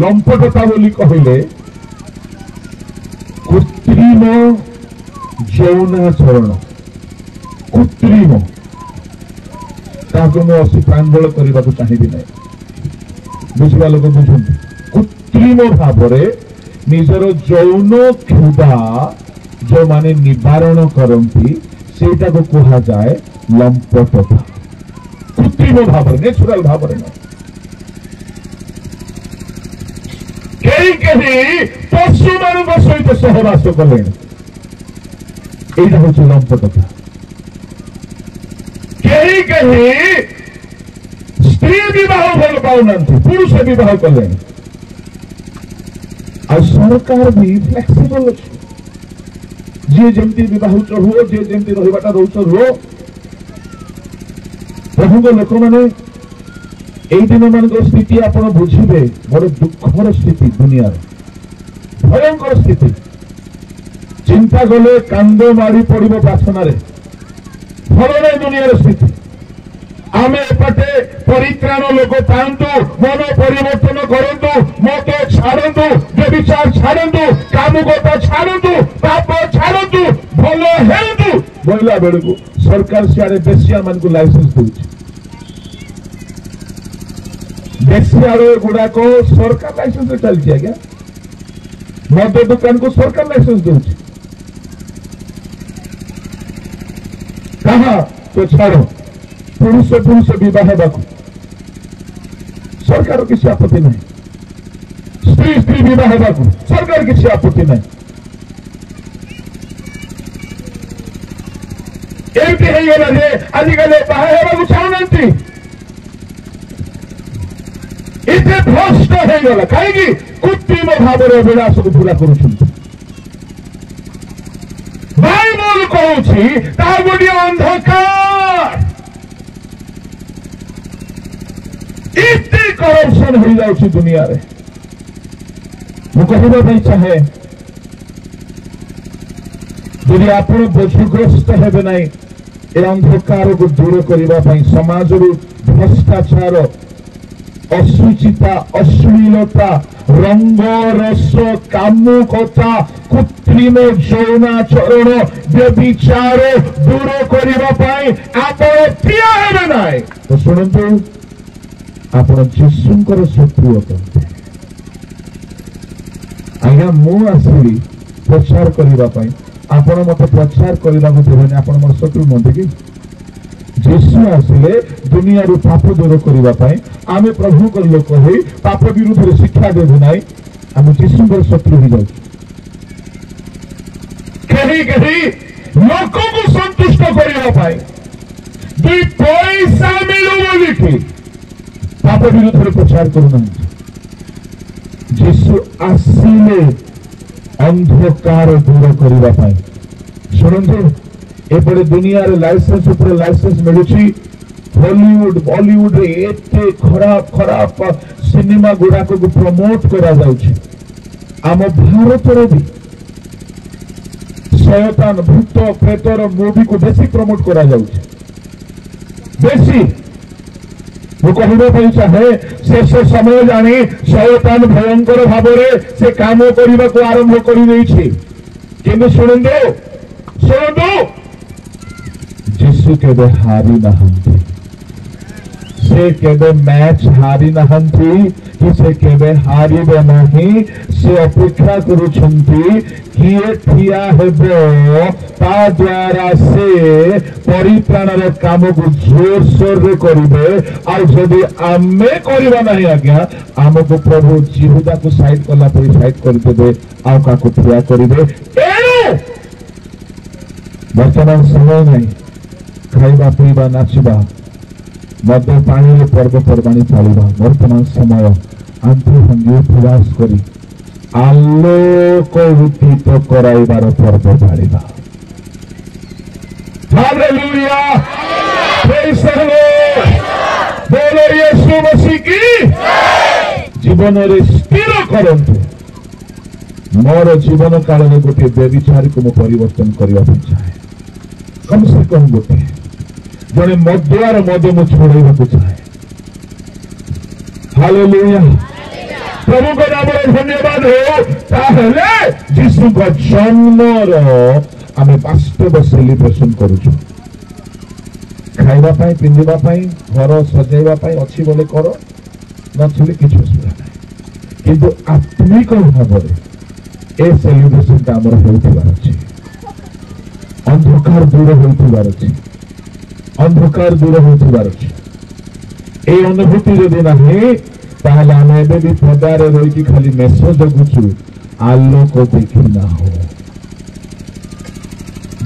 ଲମ୍ପଟତା ବୋଲି କହିଲେ କୃତ୍ରିମ ଯୌନାଚରଣ, କୃତ୍ରିମ, ତାହାକୁ ମୁଁ ଅସି ପ୍ରାଞ୍ଜଳ କରିବାକୁ ଚାହିଁବି ନାହିଁ। ବୁଝିବା ଲୋକ ବୁଝନ୍ତୁ। କୃତ୍ରିମ ଭାବରେ ନିଜର ଯୌନ କ୍ଷୁଧା ଯେଉଁମାନେ ନିବାରଣ କରନ୍ତି ସେଇଟାକୁ କୁହାଯାଏ ଲମ୍ପଟତା। କୃତ୍ରିମ ଭାବରେ, ନ୍ୟାଚୁରାଲ ଭାବରେ ନାହିଁ। କେହି କେହି ପଶୁମାନଙ୍କ ସହିତ ସହବାସ କଲେଣି, ଏଇଟା ହଉଛି ଲମ୍ପଟତା। କେହି କେହି ସ୍ତ୍ରୀ ବିବାହ ଭଲ ପାଉନାହାନ୍ତି, ପୁରୁଷ ବିବାହ କଲେଣି। ଆଉ ସରକାର ବି ଫ୍ଲେକ୍ସିବଲ ଅଛି, ଯିଏ ଯେମିତି ବିବାହୁଛ ହୁଅ, ଯିଏ ଯେମିତି ରହିବାଟା ରହୁଛ ରୁହ। ପ୍ରଭୁଙ୍କ ଲୋକମାନେ এই দিনମାନଙ୍କର ସ୍ଥିତି ଆପଣ ବୁଝିବେ, ବଡ଼ ଦୁଃଖର ସ୍ଥିତି, ଦୁନିଆର ଭୟଙ୍କର ସ୍ଥିତି। ଚିନ୍ତା କଲେ କାନ୍ଦ ମାଡ଼ି ପଡ଼ିବ ପ୍ରାର୍ଥନାରେ। ଭଲ ନାହିଁ ଦୁନିଆର ସ୍ଥିତି। आमे एपटे परित्राण लोक पांतु मन परिवर्तन करंतु मत छाड़ंतु व्यभिचार छाड़ंतु कामुकता छाड़ंतु पाप छाड़ंतु भलो हेतु बोला बेलू सरकार सियाड़े बेसिया मान को लाइसेंस दूची बेसियाड़े गुड़ाक सरकार लाइसेंस चलती आज्ञा मद दुकान को सरकार लाइसेंस दूची कहा तो छाड़ो पुरुष पुरुष विवाह हेबाकू सरकार किसी आपत्ति नहीं स्त्री स्त्री विवाह हेबाकू सरकार किसी आपत्ति नहीं एमती होगला जे आजिकल बाहा हेबाकू चाहूनांती इतने भ्रष्ट होगला कहीं कृत्रिम भाव अभिलाष को पूरा करुछंती बाइबल कहूची ता गोटे अंधकार इतने करप्शन हो जाउची दुनिया रे मु कहबा पई चाहे यदि आपण बोझग्रस्त हेबे नाही ए अंधकार को दूर करबा पई समाज रो भ्रष्टाचार असुचिता अश्लीलता रंग रस कामुकता कृत्रिम यौनाचरण व्यभिचार दूर करबा पई आपण ठिया हेबे नाही तो सुनंतु आपण जीशुंकर शत्रु अटंते आज्ञा मु आसली प्रचार करबा पई आपण मते प्रचार करबा को देबे आपण मोर शत्रु मनते कि जीशु आसिले दुनिया रो पाप दूर करबा पई आमे प्रभु को लोक होई पाप विरुद्ध रे शिक्षा देबे नाही आमे जीशुंकर शत्रु हो जाउ कहीं कहीं लोक को संतुष्ट करबा पई दुई पैसा मिलु बोली कि पाप विरुद्ध प्रचार करूना जीशु आसिले अंधकार दूर करबा पई सुनंतु एपटे दुनिया रे लाइसेंस ऊपर लाइसेंस मिलुची हॉलीवुड बॉलीवुड रे एते खराब खराब सिनेमा गुडा को प्रमोट करा जाउची आम भारत रे भी शैतान भूत प्रेतर मूवी को बेसी प्रमोट करा जाउची बेसी मु कहबा पई चाहे शेष समय जानी शैतान भयंकर भाव से काम करने को आरंभ कर किंतु शुणु जीशु केबे हारी नहंती से केबे मैच हारी नहंती कि से केबे हारिबे नहीं से अपेक्षा करुछंती किए ठिया हेबो ता द्वारा से परित्राणर काम को जोर सोर रे करिबे आ जदि आमे करबा नहीं आज्ञा हमको प्रभु जीहुदा को साइड कला परी साइड कर देबे आ का को ठिया करिबे एनु वर्तमान समय नहीं खाइबा पीबा नाचिबा मद पानी पर्वपर्वाणी पालिबा वर्तमान समय आंतु भंगी उपवास करी आलोक उदित कराइबार पर्व पालिबा हालेलुया प्रेज द लॉर्ड बोलो यीशु मसीह की जीवन रे स्थिर करंतु मोर जीवन काल में गोटे व्यभिचारी को परिवर्तन करबा चाहे कम से कम गोटे जड़े मद्यार मद मु छोड़वा चाहे हालेलुया प्रभु को नाम धन्यवाद हो ताहले जीशु का जन्मर आम वास्तव सेलिब्रेशन करुचु खाइबा पाई पिंधिबा पाई घर सजाइबा पाई अच्छी बोले कर नथिले किछु असुविधा नहीं किंतु आत्मिक भाव ए सेलिब्रेशन का आमर होउथिबार अछि अंधकार दूर होउथिबार अछि अंधकार दूर होउथिबार अछि ए अनुभूति जदि नाही ताहले आमे एबे भी पदारे रही खाली मेसेज जगुछु आलोक देखि ना हो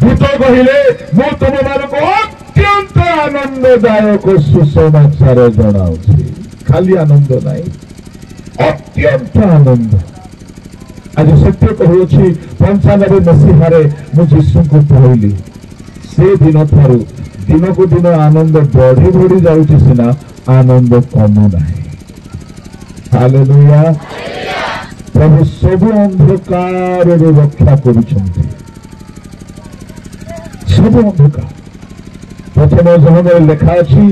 दूत कहिले मु तुम मानको अत्यंत आनंददायक सुसमाचार जणाउछि खाली आनंद नाही अत्यंत आनंद आज सत्य कहूछि 95 मसीहारे मु जीशु को पाइली से दिन थारु दिन को दिन आनंद बढ़ी बढ़ी जाउछि सिना आनंद कमु नाही हालेलुया प्रभु सब अंधकार रक्षा करुछंती सब अंधकार प्रथम जहन लिखा अछि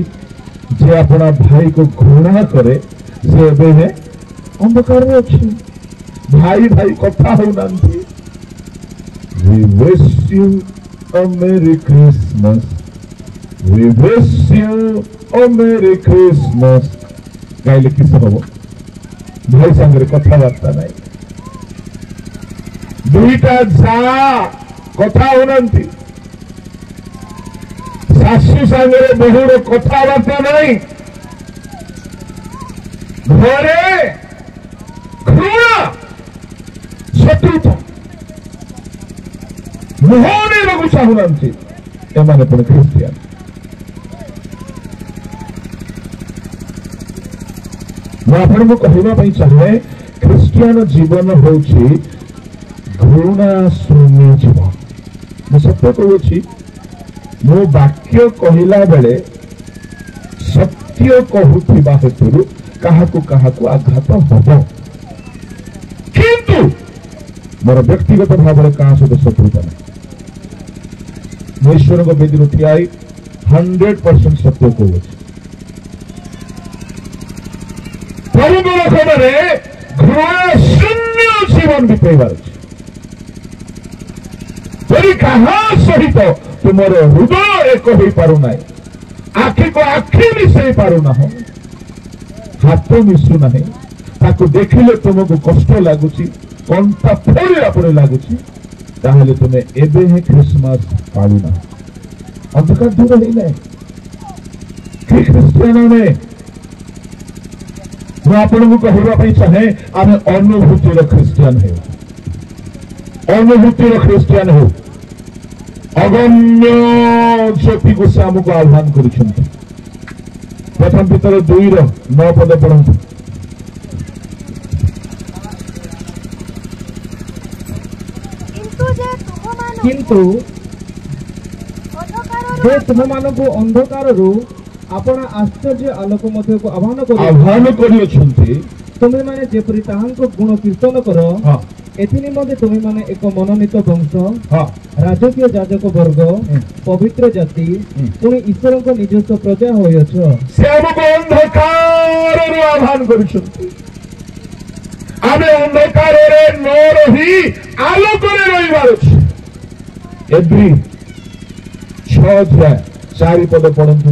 जे अपना भाई को घृणा करे से एबे है अंधकार में अच्छी भाई भाई कथा हो नांती we wish you a merry Christmas we wish you a merry Christmas गाइले किस हबो भाई संगे कथा वार्ता नहीं दुईटा जा कथा हो नांती शाशु संगे बहुर कथा वार्ता नहीं घरे घृणा शत्रुता मुहने लगू चाहूनांती एमाने पण ख्रिस्टियन मैं आपको कहवाई चाहे ख्रिस्टियन जीवन हूँ घृणा शून्य जीवन मैं सत्य कहूँ मो वाक्य कहला बेले सत्य कहूथिबा हेतु काहाकु काहाकु आघात हब किंतु मोर व्यक्तिगत भाव में क्या सहित शत्रुता नहीं ईश्वर को बेदी ठिया 100% सत्य कहूँ घृणा शून्य जीवन बीतेबार यदि क्या सहित तुमर हृदय एक हो पारुना आखि को आखि मिसई पारुना हाथ मिशुना ताकू देखिले तुमको कष्ट लगुच कंटा फोड़ा पड़े लगुच तुम्हें एबे ही क्रिसमस पालुना अंधकार दूर है ख्रिस्टियन में आपको कहवाई चाहे आम अनुभूतिर ख्रिस्टियन हो अनुभूतिर ख्रिस्टियन हो अगम्य ज्योति को से आमको आह्वान कर प्रथम पितर 2:9 पद पढ़ु किंतु जे तुम मान को अंधकार आपण आश्चर्य आलोक मध्य को आह्वान कर तुम्हें माने जेपरी ताहांको गुण कीर्तन कर एथि निमंते तुम्हें माने एक मनोनीत वंश राजकीय याजक वर्ग पवित्र जाति पुणी ईश्वर को निजस्व प्रजा होयछ से हमको अंधकार रो आह्वान करिसथि आमे अंधकार रे न रही आलोक रे रहिबार अछि एब्री 6:4 पद पढंतु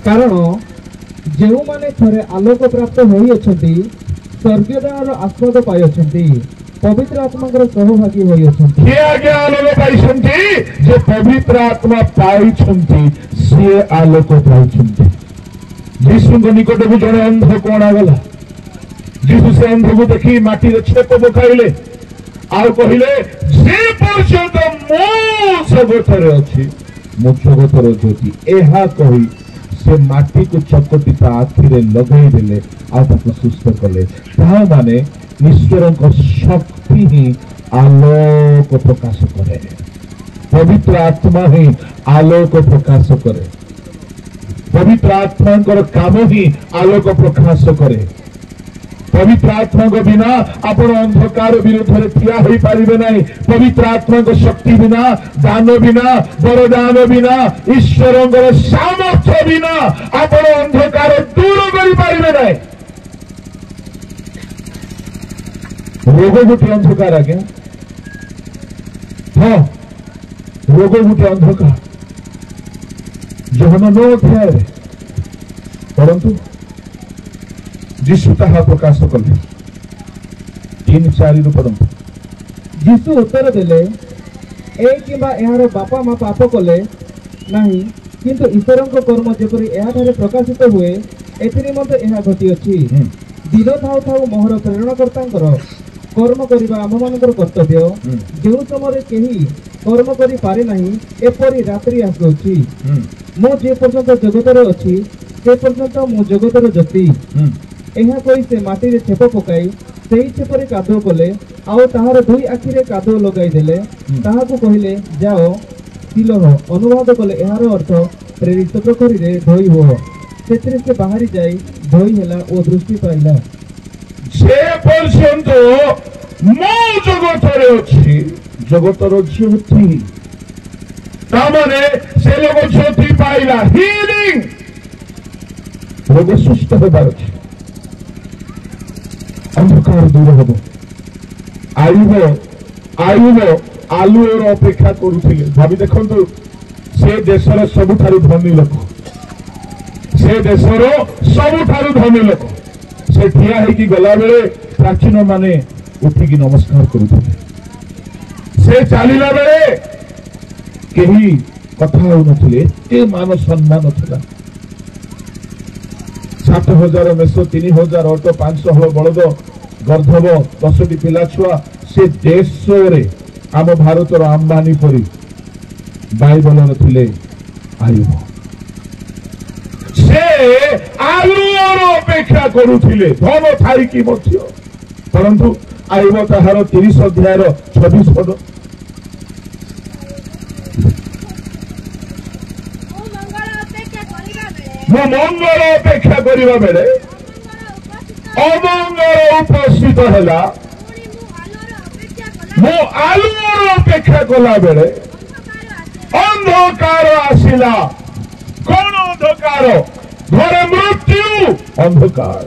कारण जो माने थरे आलोक प्राप्त होई अछंती स्वर्गदार आस्वाद पाई अछंती पवित्र आत्मा सहभागी होई अछंती के आगे आलोक पाई जे पवित्र आत्मा पाई सी आलोक पाई जीशु निकट को जड़े अंध कौन आगला जीशु से अंध को देखी माटी छेप पकाइले आ कहले जे पर्यंत मो जगतरे अछि मो जगतर ज्योति एहा कही से माटी को चकटी आखि लगे देले सुस्थ कले माने ईश्वर शक्ति ही आलोक प्रकाश करे पवित्र आत्मा ही आलोक प्रकाश करे पवित्र आत्मा काम ही आलोक प्रकाश करे पवित्र आत्मा को बिना आपण अंधकार विरुद्ध में ठिया हो पारिबे नहीं पवित्र आत्मा को शक्ति बिना दान बिना वरदान बिना ईश्वर सामर्थ्य बिना आपण अंधकार दूर कर पारिबे नहीं रोग गोटे अंधकार आज्ञा हाँ रोग गोटे अंधकार जहन 9 अध्याय परंतु जीशु ताहा प्रकाश कले 3:4 पढ़ु जीशु उत्तर देले ए किबा एहार बापा मा पाप कले नाही किंतु ईश्वर कर्म जेपरी एहारे प्रकाशित हुए एथि निमंते एहा घटी अछि दिन थाउ थाउ मोहर प्रेरणकर्तांकर कर्म करिबा आम मानकर कर्तव्य जो समय केही कर्म करि पारे नाही एपरि रात्रि आसुछि मो जे पर्यंत जगतर अछि से पर्यंत मो जगतर ज्योति एहा कोई से माटी रे छेप पकाई सेही छेपरे कादो कले आउ ताहार दुई आखि रे कादो लगाई देले ताहाकु कहिले जाओ तिलह अनुवाद कले एहार अर्थ प्रेरित पोखरी रे धोई हो सेतरे से बाहरी जाई धोई हेला ओ दृष्टि पाइला जे पर्यंत मो जगतरे अछि जगतर ज्योति तामाने से लोग ज्योति पाइला हिलिंग रोग सुस्थ होबार अछि अंधकार दूर हब आयुब आलुओर अपेक्षा करुथिले भाबी देखंतु से देशर सबुठारु धनी लोक से देशर सबुठारु धनी लोक से ठिया हेकी गला बेले प्राचीन माने उठिकी नमस्कार करुथिले से चलिला बेले केही कथा होनथिले ए मान सम्मान थिला 7,000 मेष 3,000 ऑटो 500 बलद गर्धब 10टी पिला छुआ से देश आम भारत अंबानी परी बाइबल थिले आयुब से आलुओर अपेक्षा करुथिले धन थाई कि मध्य परंतु आयुब ताहार 30 अध्याय 26 पद मो मंगल अपेक्षा करिबा बेले अमंगल उपस्थित हैला मो आलुओर अपेक्षा कला बेले अंधकार आसिला कौन अंधकार घरे मृत्यु अंधकार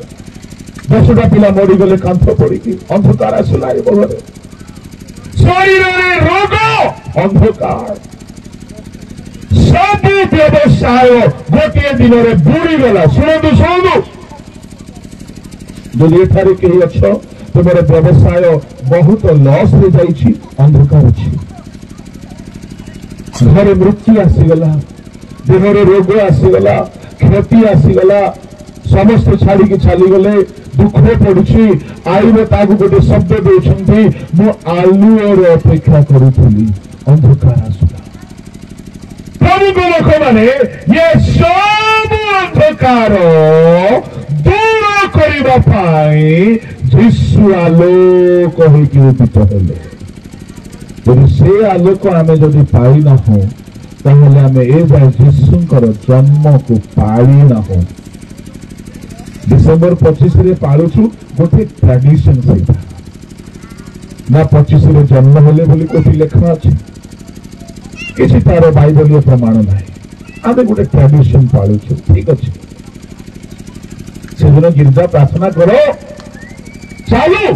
10टा पिला मरी गले कांथ पड़ी अंधकार आसिला ए घरे शरीर रोग अंधकार सब व्यवसाय गोटे दिन में बुड़ी गला शुणु जदि एठारे कहीं अच्छ तुम व्यवसाय बहुत लॉस रे जाइछि अंधकार अछि घर मृत्यु आसीगला देहर रोग आसीगला क्षति आसीगला समस्त छाड़ी के चली गले दुख पड़ुछि आईब ताकू गोटे शब्द देउछंती मो आलुओर अपेक्षा करुथुली अंधकार आसुला प्रभु को लोक माने ये सब अंधकार दूर करिबा पाई यीशु आलोक होइकि उदित हेले यदि से आलोक आमे जदि पाई ना हो ताहले आमे ए जाय यीशुंकर जन्म को पाई ना हो डिसेंबर 25 रे पालुछु गोटे ट्रेडिशन सेटा ना 25 रे जन्म हेले बोली कोठी लेखा अछि किसी तार बाइबलीय प्रमाण ना आमे गोटे ट्रेडिशन पालुछु ठीक अछि से दिन गिरजा प्रार्थना करो चालू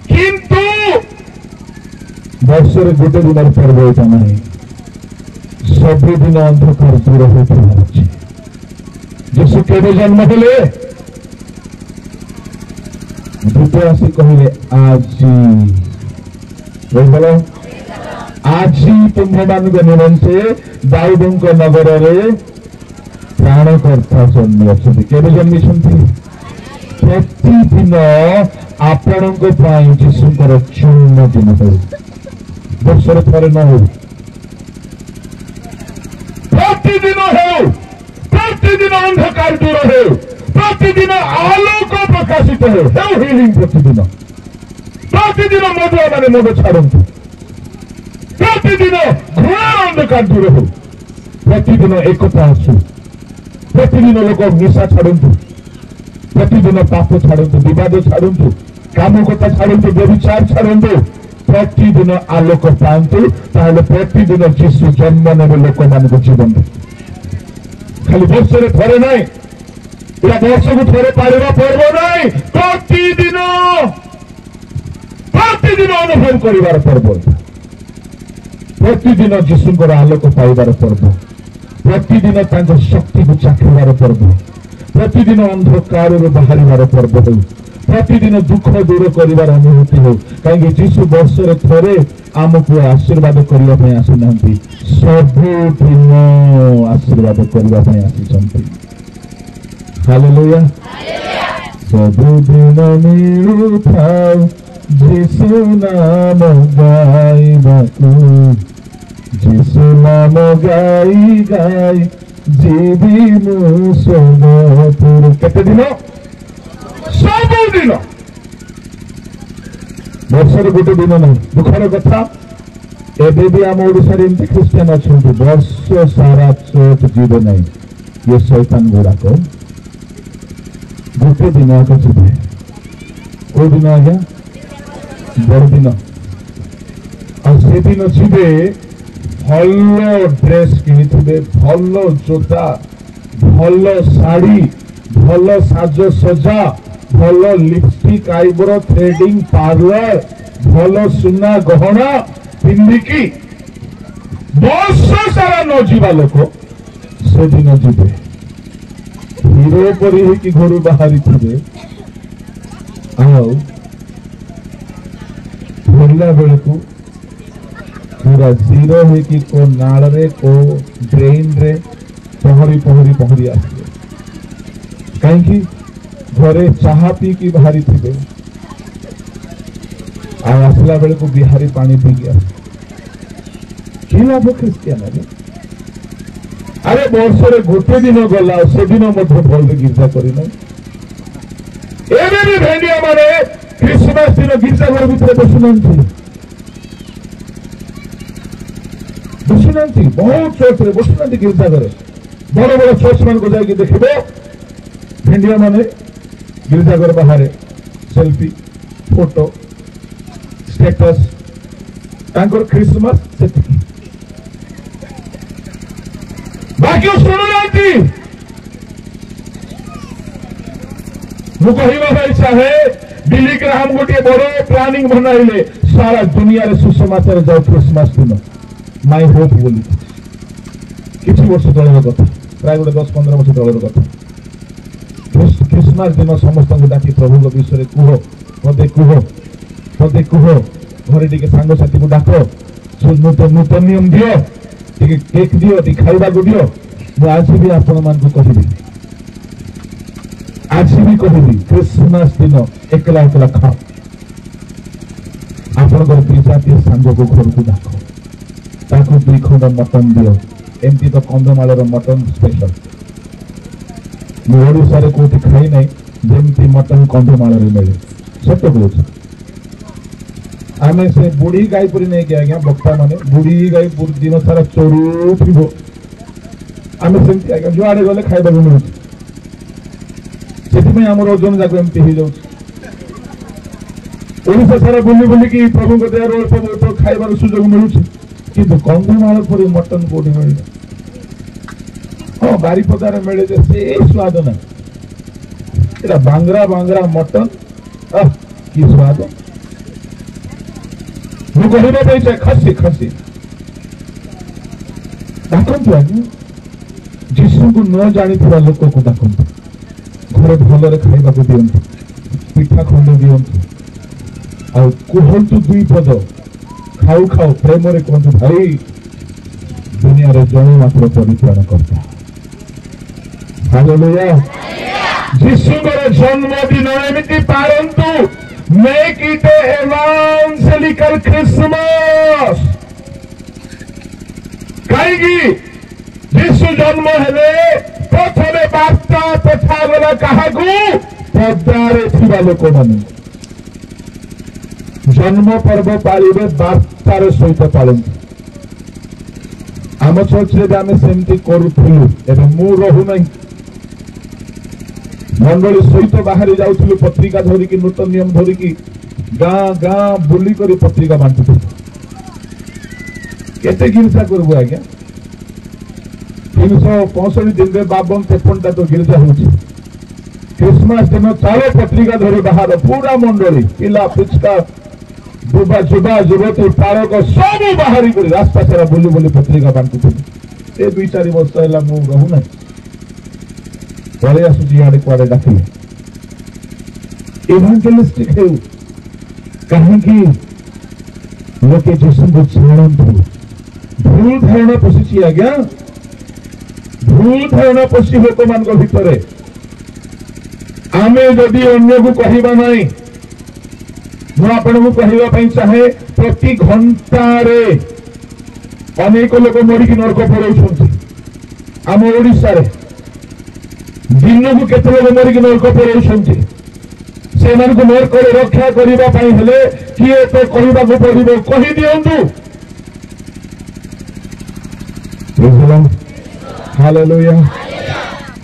किंतु वर्ष गोटे दिन पर्व एटा नहीं सबुदिन अंधकार दूर होता यीशु केवे जन्म हेले दूत आसी कहले आज आज तुम्हें मान निमंते दाऊद नगर में प्राणकर्ता जन्मी अच्छे केवे जन्मी प्रतिदिन आपण यीशुकर जन्मदिन हो वर्षर थे न हो प्रतिदिन अंधकार दूर हो प्रतिदिन आलोक प्रकाशित हो हिलिंग प्रतिदिन मधुआ माने मद छाड़ू प्रतिदिन घोर अंधकार दूर हो प्रतिदिन एकता आसू प्रतिदिन लोक निशा छाड़ू प्रतिदिन पाप छाड़ू विवाद छाड़ू काम कथा छाड़ू व्यभिचार छाड़ू प्रतिदिन आलोक पातु प्रतिदिन यीशु जन्म ने लोक मान जीवन खाली वर्ष थे ना वर्ष को थे पारिबा पर्व नहीं प्रतिदिन अनुभव कर पर्व प्रतिदिन यीशुकर आलोक पाइबार पर्व प्रतिदिन शक्ति को चाखिबार पर्व प्रतिदिन अंधकार बाहर पर्व हो प्रतिदिन दुख दूर कर अनुभूति हो कहीं यीशु वर्ष थे आमको आशीर्वाद करने आसीना सबुदिन आशीर्वाद करने आसी हालेलुया सबुदिन मिलुथाउ यीशु नाम गाइबाकु यीशु नाम गाई गाई जीवी मु सोनपुर केते दिन सबुदिन वर्षर गोटे दिन नहीं दुखर कथा एबे भी आम ओडिशा एमती ख्रीस्टियान अच्छा वर्ष सारा चर्च जीवे नहीं ये शैतान गुड़ाक गोटे दिन आगे जीवे को दिन आज्ञा बड़ दिन आ से दिन जीवे ଭଲ ଡ୍ରେସ୍ କିଣିଥିବେ, ଭଲ ଜୋତା, ଭଲ ଶାଢ଼ୀ, ଭଲ ସାଜସଜା, ଭଲ ଲିପଷ୍ଟିକ, ଆଇବ୍ରୋ ଥ୍ରେଡିଂ, ପାର୍ଲର, ଭଲ ସୁନା ଗହଣା ପିନ୍ଧିକି ବର୍ଷ ସାରା ନ ଯିବା ଲୋକ ସେଦିନ ଯିବେ ହିରୋ ପରି ହେଇକି ଘରୁ ବାହାରିଥିବେ, ଆଉ ଫେରିଲା ବେଳକୁ ପୁରା ଜିରୋ ହେଇକି କୋ ନାଳରେ କୋ ଡ୍ରେନରେ ପହଁରି ପହଁରି ପହଁରି ଆସିବେ। କାହିଁକି? ଘରେ ଚାହା ପିଇକି ବାହାରିଥିବେ, ଆଉ ଆସିଲା ବେଳକୁ ବିହାରୀ ପାଣି ପିଇକି ଆସିବେ। କି ଲାଭ ଖ୍ରୀଷ୍ଟିଆନରେ? ଆରେ ବର୍ଷରେ ଗୋଟେ ଦିନ ଗଲା, ସେଦିନ ମଧ୍ୟ ଭଲରେ ଗୀର୍ଜା କରିନାହିଁ। ଏବେ ବି ଭେଣ୍ଡିଆ ମାନେ ଖ୍ରୀଷ୍ଟମାସ ଦିନ ଗୀର୍ଜା ଘର ଭିତରେ ବସୁନାହାନ୍ତି, ବହୁତ ଚର୍ଚ୍ଚରେ ବସୁନାହାନ୍ତି। ଗୀର୍ଜା ଘରେ ବଡ ବଡ ଚର୍ଚ୍ଚ ମାନଙ୍କୁ ଯାଇକି ଦେଖିବେ, ଭେଣ୍ଡିଆ ମାନେ ଗୀର୍ଜା ଘର ବାହାରେ ସେଲ୍ଫି, ଫଟୋ, ଷ୍ଟାଟସ୍, ତାଙ୍କର ଖ୍ରୀଷ୍ଟମାସ ସେତିକି, ବାକି ଶୁଣୁନାହାନ୍ତି। ମୁଁ କହିବା ପାଇଁ ଚାହେଁ, ବିଲି ଗ୍ରାହାମ ଗୋଟିଏ ବଡ ପ୍ଲାନିଂ ବନାଇଲେ ସାରା ଦୁନିଆରେ ସୁସମାଚାର ଯାଉ ଖ୍ରୀଷ୍ଟମାସ ଦିନ। ମାଇ ହୋପ ବୋଲି କିଛି ବର୍ଷ ତଳର କଥା, ପ୍ରାୟ ଗୋଟେ 10-15 ବର୍ଷ ତଳର କଥା। ଖ୍ରୀଷ୍ଟମାସ ଦିନ ସମସ୍ତଙ୍କୁ ଡାକି ପ୍ରଭୁଙ୍କ ବିଷୟରେ କୁହ, ମତେ କୁହ, ମତେ କୁହ, ଘରେ ଟିକେ ସାଙ୍ଗସାଥୀକୁ ଡାକ, ନୂତନ ନିୟମ ଦିଅ, ଟିକେ କେକ୍ ଦିଅ, ଟିକେ ଖାଇବାକୁ ଦିଅ। ମୁଁ ଆଜି ବି ଆପଣମାନଙ୍କୁ କହିବି, ଆଜି ବି କହିବି, ଖ୍ରୀଷ୍ଟମାସ ଦିନ ଏକଲା ଏକଲା ଖାଅ, ଆପଣଙ୍କର ବିଜାତୀୟ ସାଙ୍ଗକୁ ଘରକୁ ଡାକ, ତାକୁ 2 ଖଣ୍ଡ ମଟନ ଦିଅ। ଏମିତି ତ କନ୍ଧମାଳର ମଟନ ସ୍ପେଶାଲ, ମୁଁ ଓଡ଼ିଶାରେ କୋଉଠି ଖାଇ ନାହିଁ ଯେମିତି ମଟନ କନ୍ଧମାଳରେ ମିଳେ। ସତ କହୁଛି, ଆମେ ସେ ବୁଢୀ ଗାଈ ପରି ନେଇକି ଆଜ୍ଞା ବକ୍ତା ମାନେ, ବୁଢୀ ଗାଈ ଦିନ ସାରା ଚରୁଥିବ, ଆମେ ସେମିତି ଆଜ୍ଞା ଯୁଆଡେ ଗଲେ ଖାଇବାକୁ ମିଳୁଛି। ସେଥିପାଇଁ ଆମର ଓଜନ ଯାକ ଏମିତି ହେଇଯାଉଛି। ଓଡ଼ିଶା ସାରା ବୁଲି ବୁଲିକି ପ୍ରଭୁଙ୍କ ଦୟାରୁ ଅଳ୍ପ ବହୁତ ଖାଇବାର ସୁଯୋଗ ମିଳୁଛି, କିନ୍ତୁ କନ୍ଧମାଳ ପରି ମଟନ କୋଉଠି ମିଳିବ? ହଁ, ବାରିପଦାରେ ମିଳେ ଯେ ସେ ସ୍ୱାଦ ନାହିଁ। ଏଟା ବାଙ୍ଗରା ମଟନ, କି ସ୍ୱାଦ! ମୁଁ କହିବା ପାଇଁ ଚାହେଁ, ଖାସି ଡାକନ୍ତୁ ଆଜ୍ଞା, ଯୀଶୁଙ୍କୁ ନ ଜାଣିଥିବା ଲୋକକୁ ଡାକନ୍ତୁ, ଘରେ ଭଲରେ ଖାଇବାକୁ ଦିଅନ୍ତୁ, ପିଠା ଖଣ୍ଡେ ଦିଅନ୍ତୁ, ଆଉ କୁହନ୍ତୁ 2 ପଦ, ଖାଉ ଖାଉ ପ୍ରେମରେ କୁହନ୍ତୁ, ଭାଇ ଦୁନିଆରେ ଜଣେ ମାତ୍ର ପରିତ୍ରାଣ କର୍ତ୍ତା। ହାଲେଲୁୟା। ଯୀଶୁଙ୍କର ଜନ୍ମଦିନ ଏମିତି ପାଳନ୍ତୁ, make it a evangelical Christmas। କାହିଁକି? ଯୀଶୁ ଜନ୍ମ ହେଲେ ପ୍ରଥମେ ବାର୍ତ୍ତା ପଠାଗଲା କାହାକୁ? ପଦାରେ ଥିବା ଲୋକମାନଙ୍କୁ। ଜନ୍ମ ପର୍ବ ପାଳିବେ ବାର୍ତ୍ତାର ସହିତ ପାଳନ୍ତୁ। ଆମ ଚର୍ଚ୍ଚରେ ଆମେ ସେମିତି କରୁଥିଲୁ, ଏବେ ମୁଁ ରହୁନାହିଁ। ମଣ୍ଡଳୀ ସହିତ ବାହାରି ଯାଉଥିଲୁ, ପତ୍ରିକା ଧରିକି, ନୂତନ ନିୟମ ଧରିକି, ଗାଁ ଗାଁ ବୁଲିକରି ପତ୍ରିକା ବାଣ୍ଟୁଥିଲୁ। କେତେ ଗୀର୍ଜା କରିବୁ ଆଜ୍ଞା? 365 ଦିନରେ 52-53ଟା ତ ଗୀର୍ଜା ହଉଛି। ଖ୍ରୀଷ୍ଟମାସ ଦିନ ଚାଳ ପତ୍ରିକା ଧରି ବାହାର ପୁରା ମଣ୍ଡଳୀ, ପିଲା ପିଚକା, ଯୁବତୀ, ପାଳକ ସବୁ ବାହାରି କରି ରାସ୍ତା ସାରା ବୁଲି ବୁଲି ପତ୍ରିକା ବାଣ୍ଟୁଥିଲୁ। ଏ 2-4 ବର୍ଷ ହେଲା ମୁଁ ରହୁନାହିଁ, ପଳେଇ ଆସୁଛି ଇଆଡେ କୁଆଡେ ଡାକିଲେ। ଇଭାଞ୍ଜେଲିଷ୍ଟିକ ହେଉ, କାହିଁକି? ଲୋକେ ଯୀଶୁଙ୍କୁ ଜାଣନ୍ତୁ। ଭୁଲ ଧାରଣା ପଶିଛି ଆଜ୍ଞା, ଭୁଲ ଧାରଣା ପଶି ଲୋକମାନଙ୍କ ଭିତରେ। ଆମେ ଯଦି ଅନ୍ୟକୁ କହିବା ନାହିଁ, ମୁଁ ଆପଣଙ୍କୁ କହିବା ପାଇଁ ଚାହେଁ, ପ୍ରତି ଘଣ୍ଟାରେ ଅନେକ ଲୋକ ମରିକି ନର୍କ ପଳଉଛନ୍ତି। ଆମ ଓଡ଼ିଶାରେ ଦିନକୁ କେତେ ଲୋକ ମରିକି ନର୍କ ପଳଉଛନ୍ତି। ସେମାନଙ୍କୁ ନର୍କରେ ରକ୍ଷା କରିବା ପାଇଁ ହେଲେ କିଏ ତ କହିବାକୁ ପଡିବ, କହିଦିଅନ୍ତୁ। ହାଲେଲୁୟା।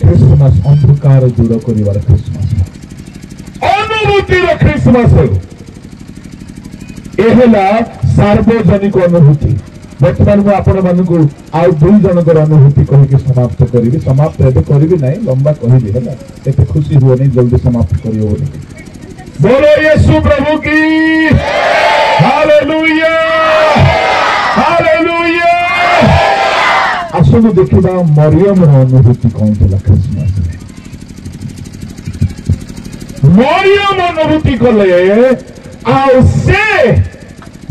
ଖ୍ରୀଷ୍ଟମାସ ଅନ୍ଧକାର ଦୂର କରିବାର ଖ୍ରୀଷ୍ଟମାସ, ଅନୁଭୂତିର ଖ୍ରୀଷ୍ଟମାସ। ଏ ହେଲା ସାର୍ବଜନିକ ଅନୁଭୂତି। ବର୍ତ୍ତମାନ ମୁଁ ଆପଣମାନଙ୍କୁ ଆଉ 2 ଜଣଙ୍କର ଅନୁଭୂତି କହିକି ସମାପ୍ତ କରିବି। ସମାପ୍ତ ଏବେ କରିବି ନାହିଁ, ଲମ୍ବା କହିବି ହେଲା, ଏତେ ଖୁସି ହୁଏନି ଜଲ୍ଦି ସମାପ୍ତ କରିବ ବୋଲି। बोलो यीशु प्रभु की हालेलुया हालेलुया। आसनु देखिबा मरियम रो अनुभूति कौन थिला क्रिसमस रे। मरियम अनुभूति कले आउ से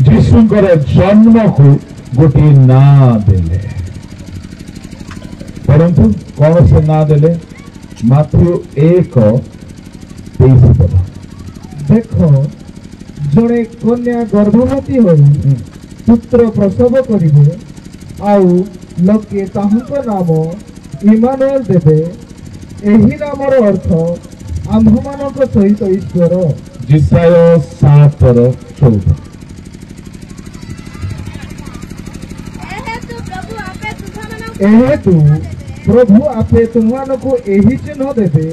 जीशुଙ୍କର जन्म को गोटे ना देले, परंतु कौन से ना देले? माथ्यू 1:23 देख जड़े कन्या गर्भवती हो पुत्र प्रसव करिवे आउ लोके ताहांको नाम इमानुएल देवे। एही नामर अर्थ आम्भमानक सहित ईश्वर। जिसाय 7:14। एहेतु प्रभु आपे तुमको एही चिन्ह देवे।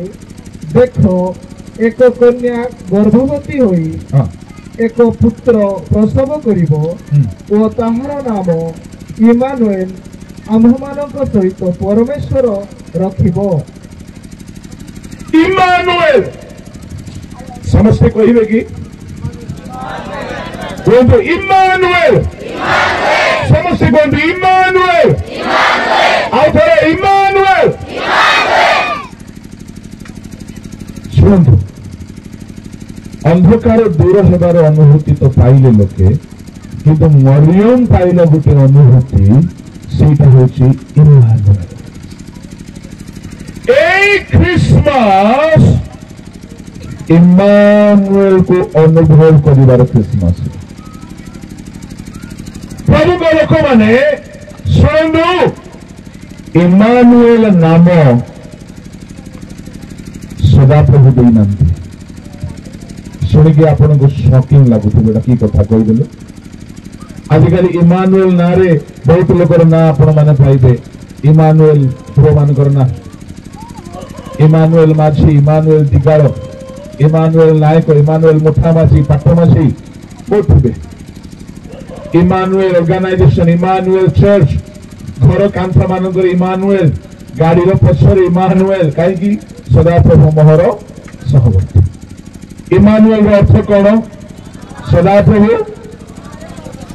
देख एक कन्या गर्भवती होई एक पुत्र प्रसव करिवो ओ ताहार नाम इमानुएल आम्भमानक सहित परमेश्वर रखिबो। इमानुएल समस्ते कहिबे कि बोलतो इमानुएल, समस्ते बोलतो इमानुएल, आउ थोड़े इमानुएल। शुणु, अंधकार दूर होबार अनुभूति तो पाइले लोके, किंतु मरियम पाइला गोटे अनुभूति, सेटा होची इमानुएल। ए क्रिसमस इमानुएल को अनुभव करिवार क्रिसमस। प्रभु को लोक माने शुणु, इमानुएल नाम सदाप्रभु देना। शुणिकी आपन को शॉकिंग लगुथे कि कथा कहीदेले। आजिकल इमानुएल ना रे बहुत लोकर ना आपण माने पाइबे। इमानुएल पुरो मानकर ना, इमानुएल माझी, इमानुएल दिगाळ, इमानुएल नायक, इमानुएल मुठामासी, पाटमासी बहुत थे। इमानुएल ऑर्गेनाइजेशन, इमानुएल चर्च, घर कांथा मानकर इमानुएल, गाड़ी पछर इमानुएल, कहीं सदाप्रभु मोहर सहवर्ती। इमानुएल अर्थ कौन? सदाप्रभु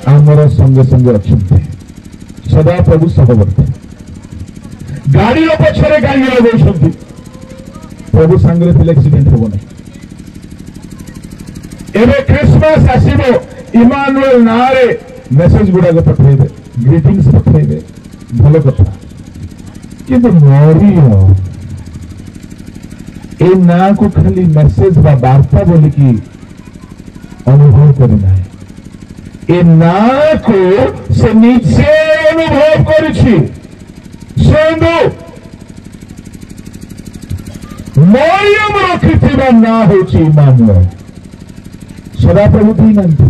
आमर संगे संगे अच्छा, सदाप्रभु सहवर्ती। गाड़ी पछरे कहीं लगे प्रभु सांगे थे एक्सीडेंट हम ना। एवं क्रिसमस आसो इमानुएल ना रे मेसेज गुड़ाक पठेबे, ग्रीटिंग्स पठेबे, भल कथा। किंतु मरियम ए ना को खाली मेसेज बा वार्ता बोली की अनुभव करना है। ए ना को से निजे अनुभव करिछि। सुनो, मरियम रखिथिबा ना होछि इमानुएल, सदाप्रभु दीनांती।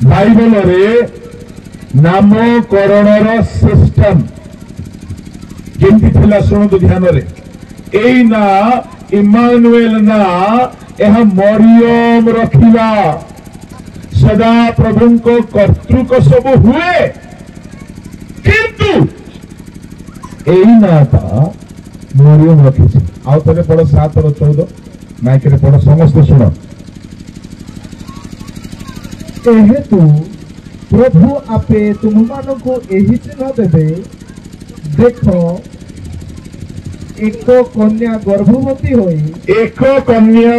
बाइबल रे नामकरणर सिस्टम केमती थिला शुणु ध्यान रे। एई ना इमानुएल ना यह मरियम रखिला सदा प्रभु को कर्तृक सब हुए, किंतु एई ना था मरियम रखी। आउ थे पढ़ 7:14 माइक रे पढ़, समस्त शुण। एहेतु प्रभु आपे तुमको एही चिन्ह देवे। देख एक कन्या गर्भवती होई, एक कन्या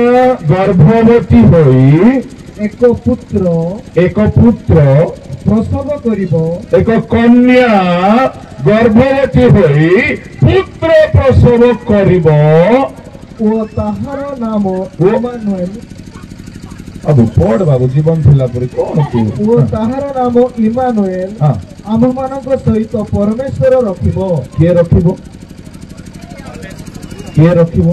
गर्भवती होई एक पुत्र प्रसव करिवो। एक कन्या गर्भवती होई पुत्र प्रसव करिवो ओ ताहार नाम इमानुएल। अब पढ़ बाबू, जीवन थिला परे कोन तू ओ ताहार नाम इमानुएल आम्भमानक सहित परमेश्वर रखिबो। किए रखिबो? किए रखिबो?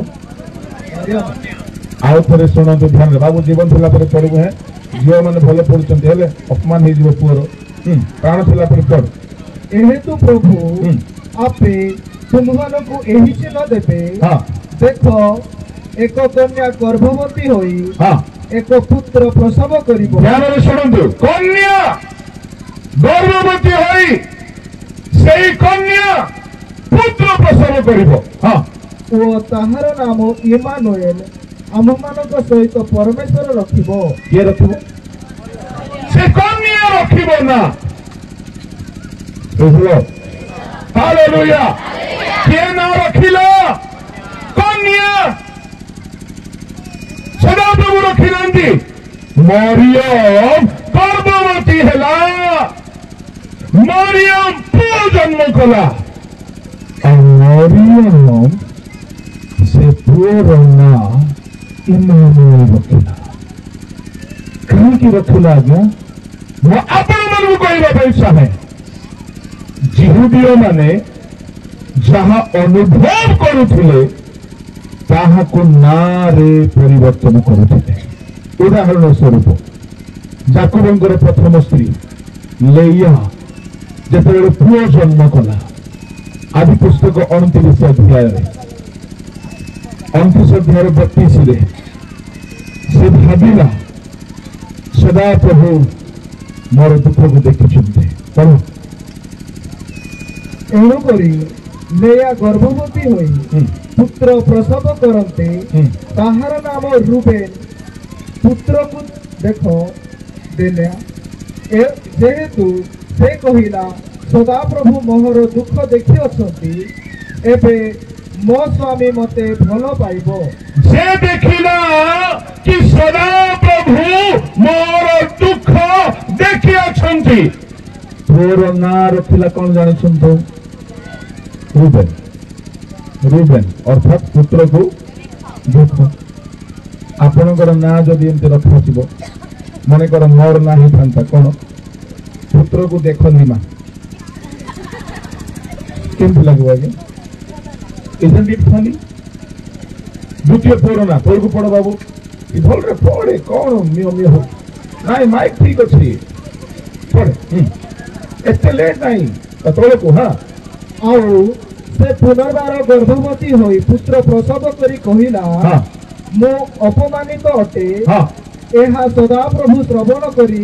आउ थे शुणु ध्यान बाबू, जीवन थिला परे पढ़बू है। झील मैंने भल पढ़ुंट हेले अपमान हो पुअर प्राण थिला परे पढ़। एहेतु प्रभु आपे तुमको एही चिन्ह देवे। देख एक कन्या गर्भवती होई एक पुत्र प्रसव करिवो। ध्यान रे शुणु, कन्या गर्भवती होई सेई कन्या पुत्र प्रसव करिब। हाँ ओ ताहार नाम इमानुएल आमମାନଙ୍କ ସହିତ ପରମେଶ୍ୱର ରଖିବ। किए रखिब से कन्या रखिब ना बुझलो। हालेलुया। किए ना रखिला कन्या सदाप्रभु रखिनांती मरियम गर्भवती हेला मरियम पुओ जन्म कला मरियम से पुओर ना इमानुएल रखिला। कहीं रखिला आज्ञा ମୁଁ ଆପଣମାନଙ୍କୁ କହିବା ପାଇଁ ଚାହେଁ ଜିହୁଦୀୟ ମାନେ ଯାହା ଅନୁଭବ କରୁଥିଲେ ତାହାକୁ ନାଁରେ ପରିବର୍ତ୍ତନ କରୁଥିଲେ। ଉଦାହରଣ ସ୍ୱରୂପ ଯାକୋବଙ୍କର ପ୍ରଥମ ସ୍ତ୍ରୀ ଲେୟା ଯେତେବେଳେ ପୁଅ ଜନ୍ମ କଲା ଆଦି ପୁସ୍ତକ 29 ଅଧ୍ୟାୟରେ 29 ଅଧ୍ୟାୟ 32ରେ ସେ ଭାବିଲା ସଦାପ୍ରଭୁ मोर दुख को देखिछन्ते कौन एणुकरी लेया गर्भवती होई पुत्र प्रसव करते ताहार नाम रूबेन पुत्र को देखो देल्या जेहेतु से कहिला सदा प्रभु मोहर दुख देखि अछंती एबे मो स्वामी मते भलो पाइबो। से देखिला कि सदा प्रभु मोर दुख देखि अछंती तोर ना रखिला कौन जाने तो रूबेन रूबेन अर्थात पुत्र को दुख आपणकर ना जदि एमती रखाଯିब मनकर मोर ना ही था कौन पुत्र को देख लीमा केमती लगे आज्ञा Isn't it funny? द्वितीय पुओर ना तोर को पढ़ बाबू भल रे पढ़े कौन मियो मियो हो नाई माइक ठीक अच्छी पढ़े एते लेट नहीं तोड़ को। हाँ आउ से पुनर्बार गर्भवती होई पुत्र प्रसव करी कहिला हाँ मो अपमानित अटे। हाँ एहा सदा प्रभु श्रवण करी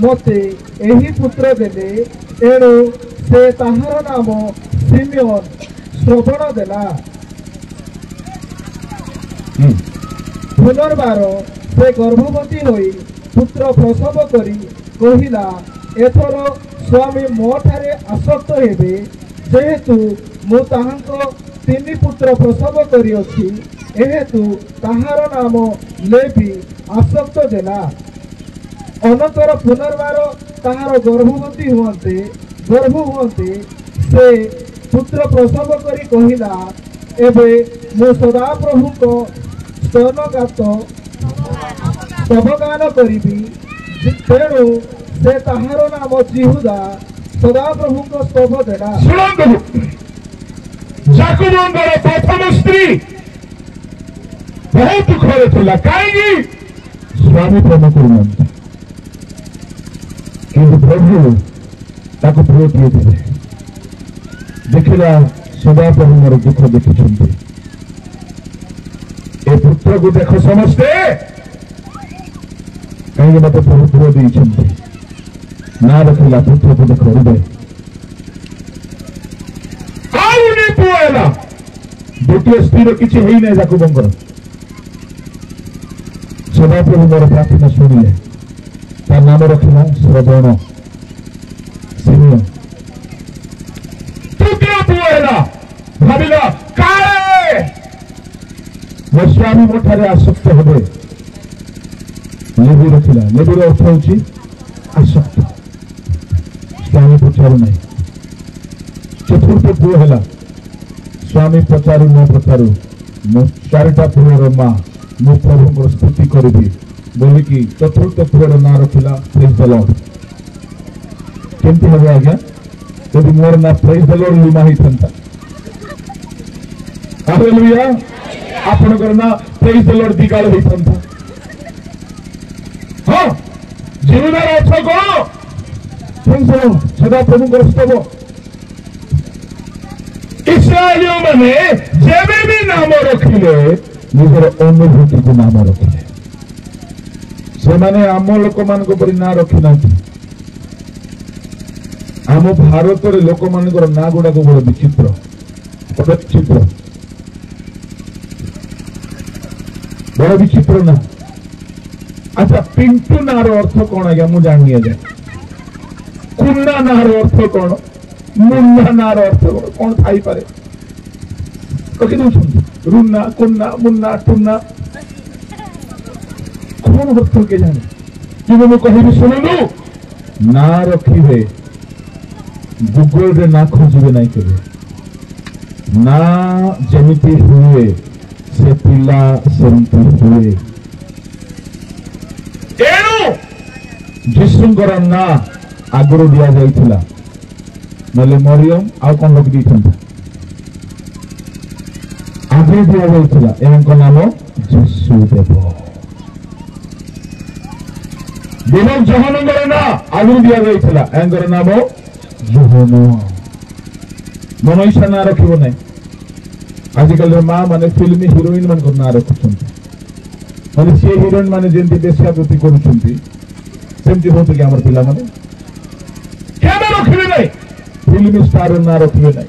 मते एही पुत्र देले एणु से ताहार नाम सिमियोन श्रवण देला। पुनर्बार से गर्भवती होई पुत्र प्रसव करी कहिला एथर स्वामी मो ठारे आसक्त हेबे जेहेतु मु ताहांको 3 पुत्र प्रसव करी अछि एहेतु ताहार नाम लेवी आसक्त देला। अनंतर पुनर्बार ताहार गर्भवती हुअन्ते से पुत्र प्रसव करी कहिला एबे मु सदा प्रभु को स्तनगात स्तवगान करिबी तेणु से ताहार नाम जिहुदा सदा प्रभु को स्तव देला। जाकोबଙ୍କର प्रथम स्त्री बहुत दुखरे थिला काहेकि स्वामी प्रेम करुनांती किंतु प्रभु ताको पुओ दिए देखिला सदा प्रभु मोर दुख देखिछन्ति ए पुत्र को देख समझते कहीं मत प्रभु पुओ देइछन्ति ना रखिला पुत्र को देख हृदय आउनी पुओला द्वितीय स्त्री किछि हेई नै जाकोबଙ୍କର सदा प्रभु मोर प्रार्थना शुणिले तार नाम रखिला श्रवण सिमियोन। तृतीय पुओला भाविला काहे मो स्वामी मो ठारे आसक्त हेबे लेवी रखिला लेवीर अर्थ होची आसक्त स्वामी पचारू नहीं। चतुर्थ पुओ हेला स्वामी पचारू न पचारू मो चारिटा पुओर मां मो प्रभु स्तुति करी बोलिकी चतुर्थ पुओर ना रखिला प्रेज द लॉर्ड। केमती हे आज्ञा यदि मोर ना प्रेज द लॉर्ड लिमा ही था हालेलुया आपनकर ना प्रेज द लॉर्ड दिगाल ही था। हाँ जीवनर अर्थ कौन प्रेज द लॉर्ड सदा प्रभु को स्तव। इस्राएलियों माने जेबे भी नाम रखिले निजर अनुभूति को नाम रखिले से माने आम लोक मान परि ना रखी ना आम भारत रे लोक मानकर ना गुड़ाक बड़ विचित्र बड़ विचित्र ना। अच्छा पिंटू नार अर्थ कौन आज्ञा मुझे जानी है कुन्ना नार अर्थ कौन मुन्ना नार अर्थ कौन थाई पारे रखी दौर रुन्ना कुन्ना मुन्ना टुन्ना कौन अर्थ के जाने कि मुझे कहि शुणु ना रखिबे गूगल रे ना खोजिबे नहीं केबे ना जेमिति हुए से पिला सेमति हुए एणु जिसुंकर ना आगुरु दिया जाइथिला नले मरियम आ कोन लोक दिथंता आगे दिया जाइथिला एंको नाम जिसु देव देवम जहानंगर ना आगुरु दिया जाइथिला एंकर नाम जोहना मनईसा ना रखिबो नै आजिकल माँ माने फिल्मी हिरोइन मान को ना रखुछंती माने से हिरोइन माने जेंति बेश्यावृत्ति करूछंती सेमति होत कि हमर पिला माने केना रखिबे नै फिल्मी स्टार ना रखिबे नै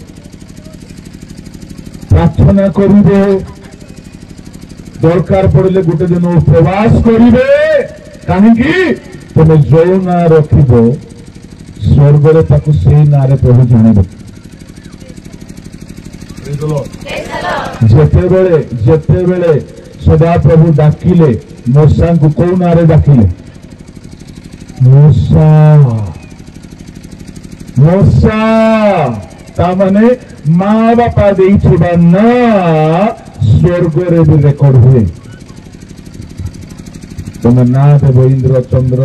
प्रार्थना करिबे दरकार पड़िले गोटे दिन उपवास करिबे काहे कि तमे जो ना रखिबो स्वर्ग रे ताकू से ना रे प्रभु जानिबे जेते बेले सदा प्रभु डाकिले मूसा को कौ ना रे डाकिले मूसा मूसा ता माने माँ बापा देइथिबा ना स्वर्ग रे भी रेकर्ड हुए तुम ना देव इंद्र चंद्र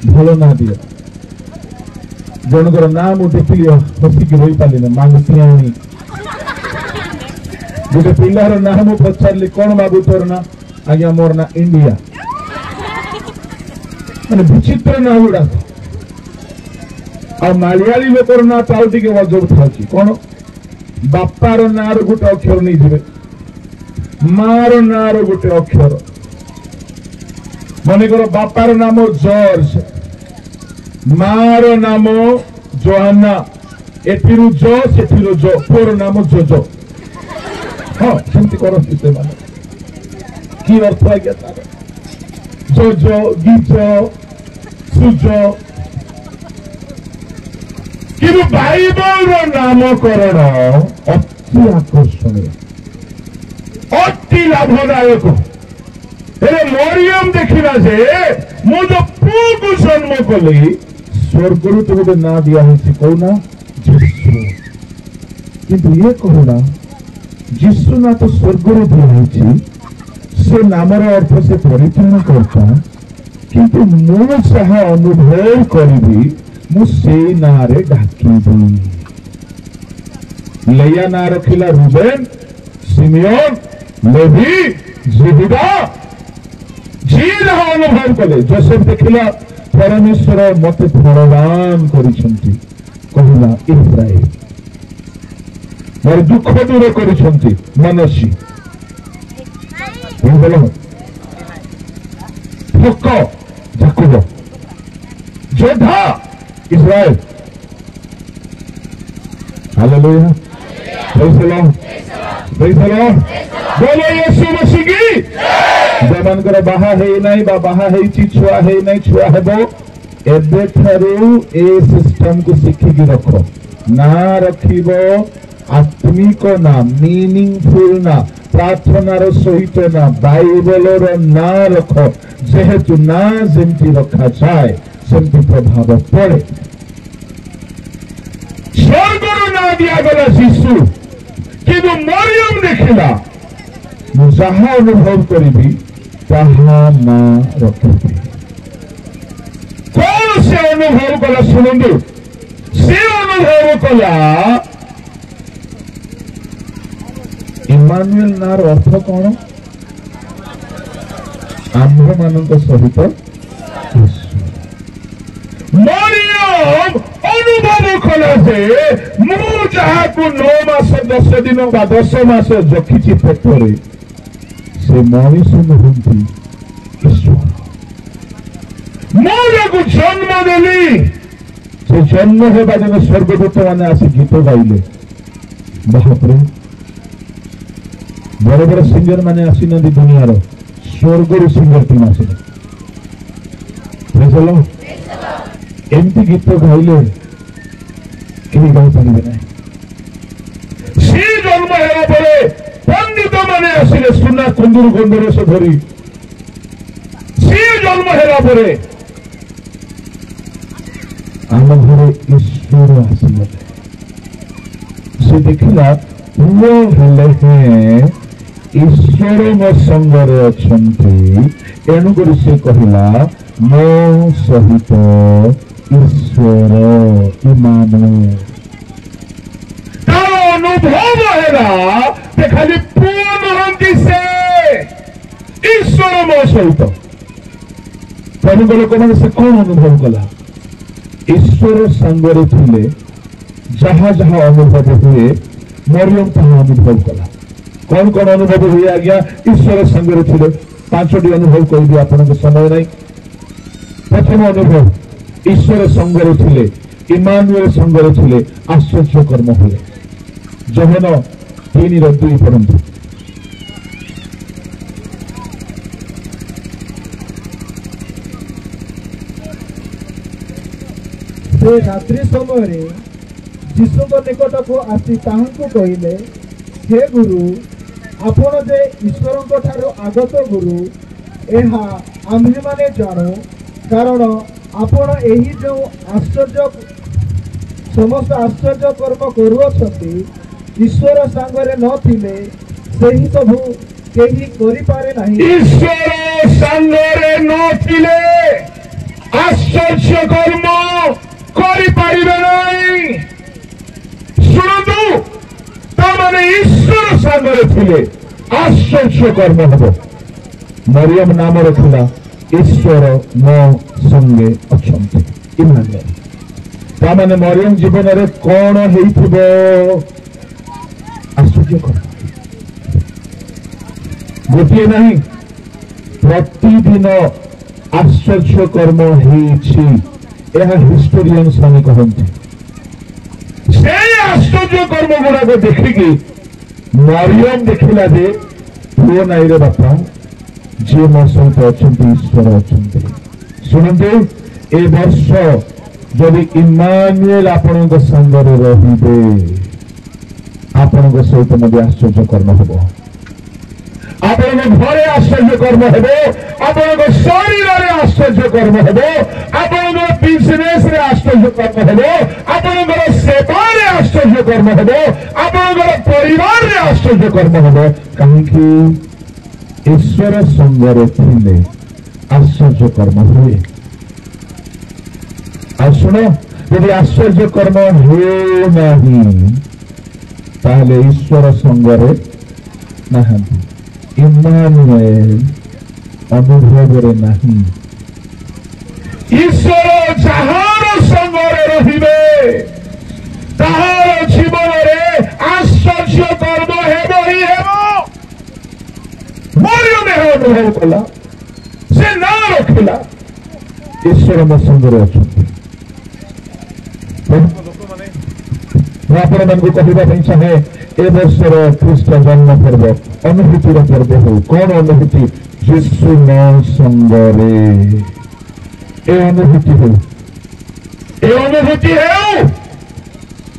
भलो ना दिया जनकर ना मुझे देखिली हसिक रही पाली ना मांगती गोटे पिलार ना मु पचारि कौन बाबू तोर ना आज्ञा मोर ना इंडिया मैंने विचित्र ना गुड़ा आ मालियाली लोकर ना ताऊ टिके अजब था कौन बापार नार गोटे अक्षर नहीं थे मार नार गोटे अक्षर मनकर बापार नाम जॉर्ज मार नाम जोहाना एथिरु जो सेथिरु जो पुर नाम जोजो हाँ सेमती करती से माने की अर्थ आ गया तार जोजो गीजो सुजो कि बाइबल नामकरण अति आकर्षणीय अति लाभदायक मरियम देखिला जे मु जो पु को जन्म कली स्वर्ग रु तो गोटे ना दिया कौना जीशु किंतु ये कहना जीशु ना तो स्वर्ग रु दिया से नामर अर्थ से परिपूर्ण करता किंतु मु जहा अनुभव करी मु से ना रे डाकिबी लेया ना रखिला रूबेन सिमियोन लेवी यहूदा जी जहाँ अनुभव कले जोसेफ देखिला परमेश्वर मत फलदान करिसंती कहला इफ्राइम मोर दुख दूर करिसंती मनसी बोलो fuck Yakub Jodha Israel hallelujah praise the Lord बोलो यीशु मसीह की जमानकर बाहा है नहीं बाहा है छुआ है नहीं छुआ हेबो एबे थारू ए सिस्टम को शिखिकी रखो ना रखिबो आत्मिक ना मीनिंगफुल ना प्रार्थनार सहित ना बाइबलर ना रख जेहेतु ना जेमती रखा जाए सेमती प्रभाव पड़े स्वर्गर ना दिया गला शिशु किंतु मरियम देखिला जहा अनुभव करी ताहा ना रखी कौन से अनुभव कला शुणु से अनुभव कला इमानुएल नार अर्थ कौन आंभ मान सहित मरियम अनुभव कला जे मु जहा को 9 मास 10 दिन 10 मास रखी पेटरे से मनीष नुहति ईश्वर ମୁଁ ଜନ୍ମ ଦେଲି ସେ ଜନ୍ମ ହେବା ଦିନ ସ୍ୱର୍ଗଦୂତ ମାନେ ଆସି ଗୀତ ଗାଇଲେ। ବାପରେ ବଡ ବଡ ସିଙ୍ଗର ମାନେ ଆସିନାହାନ୍ତି ଦୁନିଆର, ସ୍ୱର୍ଗରୁ ସିଙ୍ଗର ଟିମ୍ ଆସିଲେ। ଏମିତି ଗୀତ ଗାଇଲେ କେହି ଗାଇପାରିବେ ନାହିଁ। ସେ ଜନ୍ମ ହେବା ପରେ ପଣ୍ଡିତ ମାନେ ଆସିଲେ ସୁନା କୁନ୍ଦୁରୁ ଗନ୍ଧରସ ଧରି। ସେ ଜନ୍ମ ହେଲା ପରେ ଆମ ଘରେ ଈଶ୍ୱର ଆସିଗଲେ। ସେ ଦେଖିଲା ପୁଅ ହେଲେ ଈଶ୍ୱର ମୋ ସଙ୍ଗରେ ଅଛନ୍ତି, ଏଣୁକରି ସେ କହିଲା ମୋ ସହିତ ଈଶ୍ୱର ଇମାନୁଏଲ। ତାର ଅନୁଭବ ହେଲା ଯେ ଖାଲି ପୁଅ ନୁହନ୍ତି, ସେ ଈଶ୍ୱର ମୋ ସହିତ। ପ୍ରଭୁଙ୍କ ଲୋକମାନେ ସେ କଣ ଅନୁଭବ କଲା? ଈଶ୍ୱର ସାଙ୍ଗରେ ଥିଲେ ଯାହା ଯାହା ଅନୁଭବ ହୁଏ ମରିୟମ ତାହା ଅନୁଭବ କଲା। କଣ କଣ ଅନୁଭବ ହୁଏ ଆଜ୍ଞା ଈଶ୍ୱର ସାଙ୍ଗରେ ଥିଲେ? 5ଟି ଅନୁଭବ କହିବି, ଆପଣଙ୍କ ସମୟ ନାହିଁ। ପ୍ରଥମ ଅନୁଭବ, ଈଶ୍ୱର ସଙ୍ଗରେ ଥିଲେ, ଇମାନୁଏଲ ସଙ୍ଗରେ ଥିଲେ, ଆଶ୍ଚର୍ଯ୍ୟ କର୍ମ ହୁଏ। ଯୋହନ 3:2 ପଢନ୍ତୁ। ସେ ରାତ୍ରି ସମୟରେ ଯୀଶୁଙ୍କ ନିକଟକୁ ଆସି ତାହାଙ୍କୁ କହିଲେ, ହେ ଗୁରୁ, ଆପଣ ଯେ ଈଶ୍ୱରଙ୍କ ଠାରୁ ଆଗତ ଗୁରୁ, ଏହା ଆମ୍ଭେମାନେ ଜାଣୁ, କାରଣ ଆପଣ ଏହି ଯେଉଁ ସମସ୍ତ ଆଶ୍ଚର୍ଯ୍ୟ କର୍ମ କରୁଅଛନ୍ତି, ଈଶ୍ୱର ସାଙ୍ଗରେ ନଥିଲେ ସେହି ସବୁ କେହି କରିପାରେ ନାହିଁ। ଈଶ୍ୱର ସାଙ୍ଗରେ ନଥିଲେ ଆଶ୍ଚର୍ଯ୍ୟ କର୍ମ କରିପାରିବେ ନାହିଁ। ଶୁଣନ୍ତୁ, ତାମାନେ ଈଶ୍ୱର ସାଙ୍ଗରେ ଥିଲେ ଆଶ୍ଚର୍ଯ୍ୟ କର୍ମ ହେବ। ମରିୟମ ନାମର ଥିଲା ଈଶ୍ୱର ମୋ ସଙ୍ଗେ ଅଛନ୍ତି, ଇମାନୁଏଲ। ତାମାନେ ମରିୟମ ଜୀବନରେ କଣ ହେଇଥିବ? ଆଶ୍ଚର୍ଯ୍ୟ କର୍ମ। ଗୋଟିଏ ନାହିଁ, ପ୍ରତିଦିନ ଆଶ୍ଚର୍ଯ୍ୟ କର୍ମ ହେଇଛି, ଏହା ହିଷ୍ଟୋରିଆନ୍ସ ମାନେ କହନ୍ତି। ସେଇ ଆଶ୍ଚର୍ଯ୍ୟ କର୍ମ ଗୁଡାକ ଦେଖିକି ମରିୟମ ଦେଖିଲା ଯେ ପୁଅ ନାଇରେ ବାପା, ଯିଏ ମୋ ସହିତ ଅଛନ୍ତି ଈଶ୍ୱର ଅଛନ୍ତି। ଶୁଣନ୍ତୁ, ଏ ବର୍ଷ ଯଦି ଇମାନୁଏଲ ଆପଣଙ୍କ ସାଙ୍ଗରେ ରହିବେ, ଆପଣଙ୍କ ସହିତ ମଧ୍ୟ ଆଶ୍ଚର୍ଯ୍ୟ କର୍ମ ହେବ। ଆପଣଙ୍କ ଘରେ ଆଶ୍ଚର୍ଯ୍ୟ କର୍ମ ହେବ, ଆପଣଙ୍କ ଶରୀରରେ ଆଶ୍ଚର୍ଯ୍ୟ କର୍ମ ହେବ, ଆପଣଙ୍କ ବିଜନେସରେ ଆଶ୍ଚର୍ଯ୍ୟ କର୍ମ ହେବ, ଆପଣଙ୍କର ସେବାରେ ଆଶ୍ଚର୍ଯ୍ୟ କର୍ମ ହେବ, ଆପଣଙ୍କର ପରିବାରରେ ଆଶ୍ଚର୍ଯ୍ୟ କର୍ମ ହେବ। କାହିଁକି? ଈଶ୍ୱର ସଙ୍ଗରେ ଥିଲେ ଆଶ୍ଚର୍ଯ୍ୟ କର୍ମ ହୁଏ। ଆଉ ଶୁଣ, ଯଦି ଆଶ୍ଚର୍ଯ୍ୟ କର୍ମ ହେଉନାହିଁ ତାହେଲେ ଈଶ୍ୱର ସଙ୍ଗରେ ନାହାନ୍ତି, ଇମାନୁଏଲ ଅନୁଭବରେ ନାହିଁ। ଈଶ୍ୱର ଯାହାର ସଙ୍ଗରେ ରହିବେ ତାହାର ଜୀବନରେ ଆଶ୍ଚର୍ଯ୍ୟ କର୍ମ ହେବ ହିଁ ହେବ। ମରିୟମ ଅନୁଭବ କଲା, ସେ ନାଁ ରଖିଲା ଈଶ୍ୱର ମୋ ସଙ୍ଗରେ ଅଛନ୍ତି। ମୁଁ ଆପଣମାନଙ୍କୁ କହିବା ପାଇଁ ଚାହେଁ, ଏ ବର୍ଷର ଖ୍ରୀଷ୍ଟ ଜନ୍ମ ପର୍ବ ଅନୁଭୂତିର ପର୍ବ ହଉ। କଣ ଅନୁଭୂତି? ଯୀଶୁ ମୋ ସଙ୍ଗରେ। ଏ ଅନୁଭୂତି ହଉ, ଏ ଅନୁଭୂତି ହେଉ,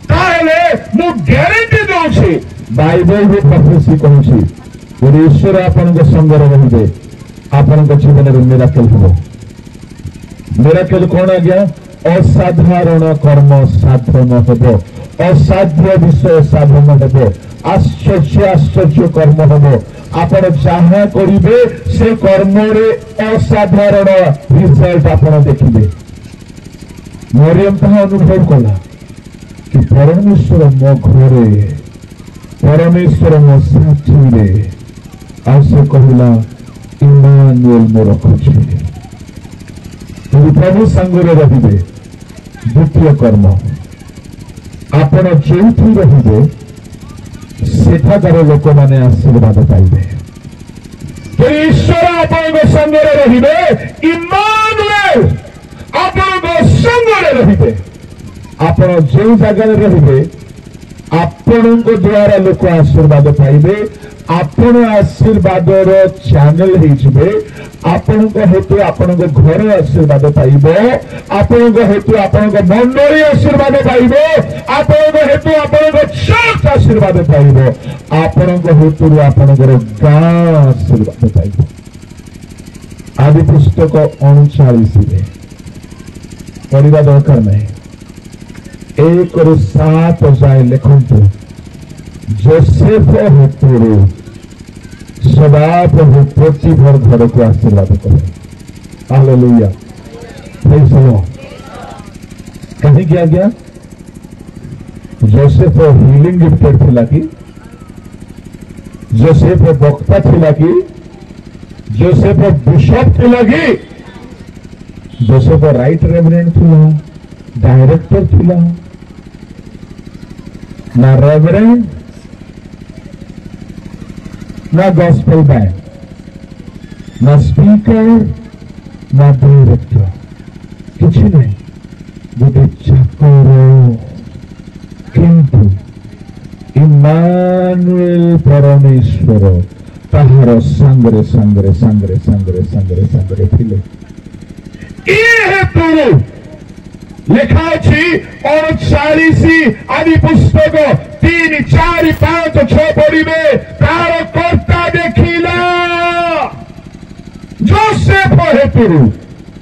ତାହେଲେ ମୁଁ ଗ୍ୟାରେଣ୍ଟି ଦଉଛି, ବାଇବଲ ପ୍ରଫେସି କହୁଛି, ଯଦି ଈଶ୍ୱର ଆପଣଙ୍କ ସଙ୍ଗରେ ରହିବେ ଆପଣଙ୍କ ଜୀବନରେ ମିରାକେଲ ହେବ। ମିରାକେଲ କଣ ଆଜ୍ଞା? ଅସାଧାରଣ କର୍ମ ସାଧନ ହେବ, ଅସାଧ୍ୟ ବିଷୟ ସାଧନ ହେବ, ଆଶ୍ଚର୍ଯ୍ୟ କର୍ମ ହେବ। ଆପଣ ଯାହା କରିବେ ସେ କର୍ମରେ ଅସାଧାରଣ ରିଜଲ୍ଟ ଆପଣ ଦେଖିବେ। ମରିୟମ ତାହା ଅନୁଭବ କଲା କି ପରମେଶ୍ୱର ମୋ ଘରେ, ପରମେଶ୍ୱର ମୋ ସାଥିରେ। ଆଉ ସେ କହିଲା, ଇମାନୁଏଲ ମୁଁ ରଖୁଛି। ଯଦି ପ୍ରଭୁ ସାଙ୍ଗରେ ରହିବେ, ଦ୍ୱିତୀୟ କର୍ମ, ଆପଣ ଯୋଉଠି ରହିବେ ସେଠାକାର ଲୋକମାନେ ଆଶୀର୍ବାଦ ପାଇବେ। ଈଶ୍ୱର ଆପଣଙ୍କ ସାଙ୍ଗରେ ରହିବେ, ଇମାନୁଏଲ ଆପଣଙ୍କ ସଙ୍ଗରେ ରହିବେ। ଆପଣ ଯେଉଁ ଜାଗାରେ ରହିବେ ଆପଣଙ୍କ ଦ୍ୱାରା ଲୋକ ଆଶୀର୍ବାଦ ପାଇବେ। ଆପଣ ଆଶୀର୍ବାଦର ଚ୍ୟାନେଲ ହେଇଯିବେ। ଆପଣଙ୍କ ହେତୁ ଆପଣଙ୍କ ଘର ଆଶୀର୍ବାଦ ପାଇବ। ଆପଣଙ୍କ ହେତୁ ଆପଣଙ୍କ ମଣ୍ଡଳୀ ଆଶୀର୍ବାଦ ପାଇବ। ଆପଣଙ୍କ ହେତୁ ଆପଣଙ୍କ ଚର୍ଚ୍ଚ ଆଶୀର୍ବାଦ ପାଇବ। ଆପଣଙ୍କ ହେତୁରୁ ଆପଣଙ୍କର ଗାଁ ଆଶୀର୍ବାଦ ପାଇବ। ଆଦି ପୁସ୍ତକ 39 ପଢିବା ଦରକାର ନାହିଁ। 1ରୁ 7 ଯାଏ ଲେଖନ୍ତୁ। ଯୋସେଫ ହେତୁରୁ ସଦାପ୍ରଭୁ ପୋତିଫର ଘରକୁ ଆଶୀର୍ବାଦ କଲେ। ହାଲେଲୁୟା, ପ୍ରେଜ୍ ଦ ଲର୍ଡ। କାହିଁକି ଆଜ୍ଞା? ଯୋସେଫ ହିଲିଂ ଗିଫ୍ଟେଡ୍ ଥିଲା କି? ଯୋସେଫ ବକ୍ତା ଥିଲା କି? ଯୋସେଫ ବିଶପ ଥିଲା କି? ଯୋସେଫ ରାଇଟ୍ ରେଭରେଣ୍ଡ ଥିଲା, ଡାଇରେକ୍ଟର ଥିଲା, ନା ରେଭରେଣ୍ଡ, ନା गॉस्पेल बैंड, ना स्पीकर, ना डायरेक्टर, किसी नहीं। गोटे चाकर किंतु इमानुएल परमेश्वर ताहार संगरे संगरे संगरे संगरे संगरे संगरे थिले। ये हेतु लेखा अच्छी 39 आदि पुस्तक 3, 4, 5, 6 पढ़िबे। तार कर्ता देखिला जोसेफ हेतुरु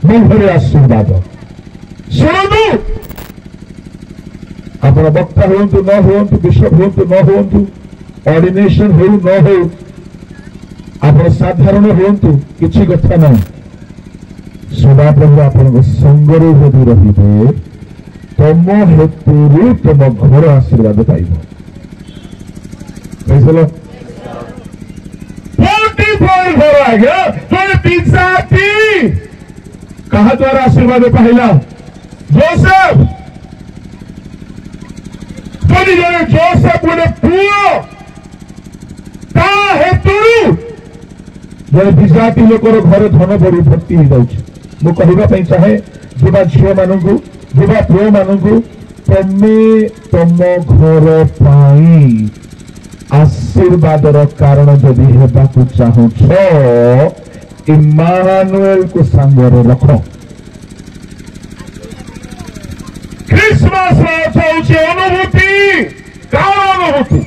मुहरे आशीर्वाद। शुणु, आपण वक्ता हुंतु न हुंतु, बिशप हुंतु न हुंतु, ऑर्डिनेशन हो न हो, आपण साधारण हुंतु, किछि कथा नहीं। सदाप्रभु आपन संगरे यदि रहिबे तम हेतुरु तम घर आशीर्वाद पाइब। घर आज्ञा तुम पिजाती कहा द्वारा आशीर्वाद पाइला? जोसेफ। जदि जड़े जोसेफ गोटे पुओ ता हेतुरु जड़े विजाति लोकर घर धन बड़ी भर्ती हो जाउछि। मु कहबा पई चाहे युवा झियो मानंगु, युवा पुओ मानंगु, तमे तम घर पाई आशीर्वादर कारण जदि हेबाकु चाहुछ इमानुएल को संगरे रख। क्रिसमस होउछि अनुभूति। काण अनुभूति?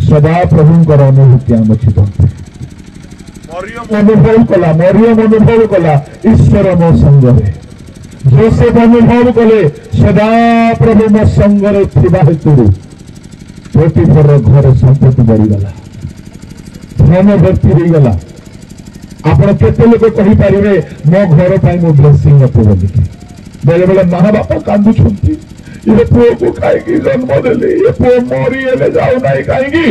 सदा प्रभुंकर अनुभूति आम जीवन। मरियम अनुभव कला ईश्वर मो संगरे। जोसेफ अनुभव कले सदा प्रभु मो संगरे थिबा हेतुरु पोतीफर घर संपत्ति बढ़ीगला, धन भर्ती होगला। आपण केते लोक कहि पारिबे मो घर पाई मो ब्लेसिंग अतो बोलिके। बेले बेले माँ बापा कांदु छंती, ये पुओ को काईकी जन्म देले, ये पुओ मरी हेले जाऊ नाही काईकी।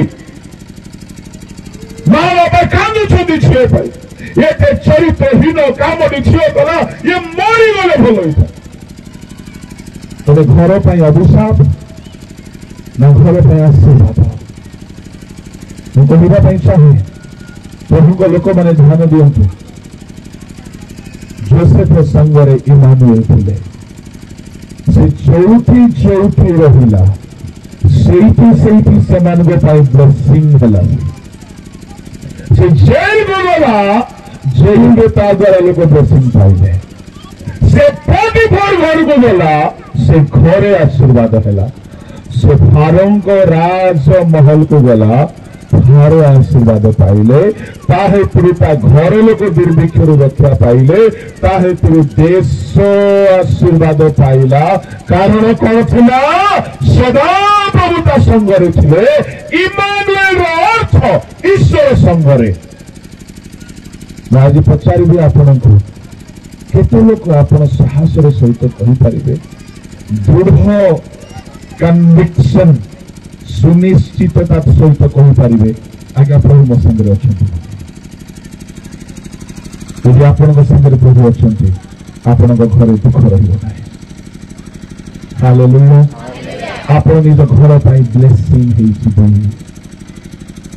माँ बापा कांदु छंती छिए पाई, ये ते चरित्रहीन कामडी छिए कला, ये मरी गले भलो होइता। तबे घर पाई अभिशाप ना घर पाई आशीर्वाद। मु कहबा पई चाहे प्रभु को लोक माने ध्यान दियंतु। जोसेफ संगरे इमानुएल थिले। से जोठी रहिला सेठी सेमान को पाई ब्लेसिंग हला। से जेल गला जेल रे ता द्वारा लोक ब्लेसिंग पाइले। से पोतीफर घर को गला से घरे आशीर्वाद हला। से फारों को राज महल को गला घर आशीर्वाद पाइले। ताहे पुरुता घर लोक दुर्भिक्ष रक्षा पाइले। ताहे पुरु देश आशीर्वाद पाइला। कारण कौन थिला? सदा प्रभुता संगरे थिले। इमानुएल अर्थ ईश्वर संगरे। मैं आज पचारि आपको केते लोक आपण साहस सहित कहि पारिबे दृढ़ कन्विक्शन सुनिश्चितता सहित कहि पारिबे आज्ञा प्रभु मो संगे अछंती। यदि आपन संगे प्रभु अछंती आपन घरे दुख रहिबो नाही। हालेलुया। आपन निज घर पाई ब्लेसिंग हेइछि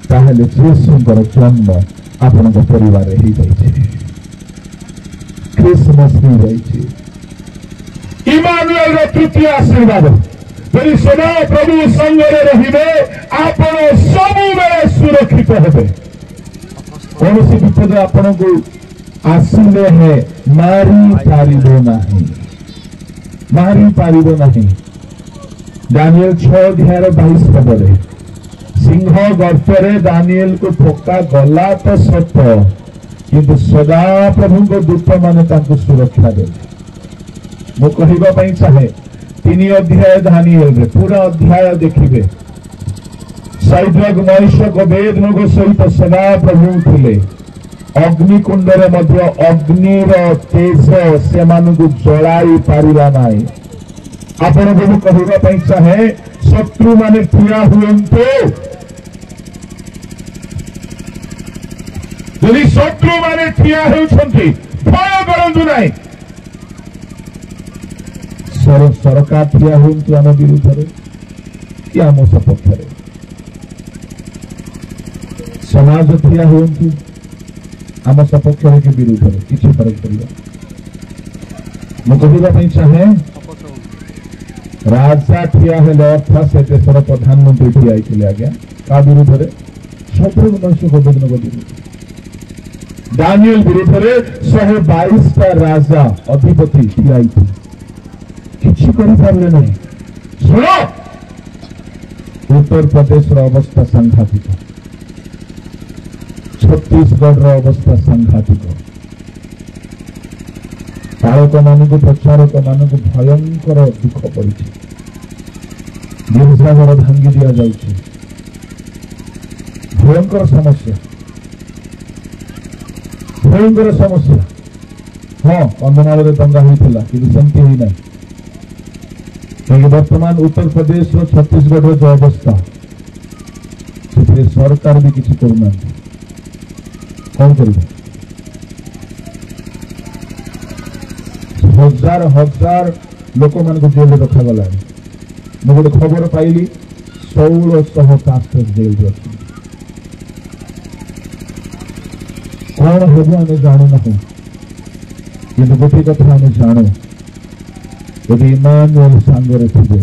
ताहले यीशुଙ୍କର जन्म आपन परिवार रे ही जाइछि। क्रिसमस ही जाइछि। इमानुएल तृतीय आशीर्वाद यदि सदा प्रभु संगरे रहिबे आपण सबु बेले सुरक्षित हेबे कौन विपद आपण को आसिले है मारी पारिबो नहीं दानियल 6 अध्याय 22 पद सिंह गर्तरे दानियल को ठोका गला तो सत किंतु सदा प्रभु को दूत माने तांको सुरक्षा दे मु कहबा पई चाहे 3 अध्याय दानियल रे पूरा अध्याय देखिबे सैद्रक महेशक वेदनग सहित सदा प्रभु थिले अग्निकुंड रे मध्य अग्निर तेज से मानकु जलाई पारिला नाही आपण को कहबा पई चाहे शत्रु माने ठिया हुअंतो यदि शत्रु माने ठिया होउछंती भय करंतु नाही सरकार ठिया हुअंतु आम विरुद्ध कि आम सपक्ष समाज ठिया हुअंतु आम सपक्ष के विरुद्ध किसी फरक पड़ेगा मुझे चाहे राजा ठिया हेले अर्थात से देशर प्रधानमंत्री ठिया होते आज्ञा का विरुद्ध शत्रु मनुष्य को विरुद्ध दानियल विरुद्ध 122टा राजा अधिपति ठिया किसी करें नहीं शुण उत्तर प्रदेश अवस्था सांघातिक छत्तीसगढ़ अवस्था सांघातिक पालक मान प्रचारक मान भयंकर दुख पड़ी गिरजाघर भांगी दि जाऊँ भयंकर समस्या हाँ कंधमाल दंगा होता कि सेमती होना कहीं वर्तमान उत्तर प्रदेश छत्तीसगढ़ जो अवस्था से सरकार भी किसी करना कौन कर हजार हजार लोक मान जेल रखागला मुझे गोटे खबर पाइली 1600 कास्टर जेल कौन हम आम जानू ना कि गोटे कथा आम जाणु यदि इमानुएल सांगरे थे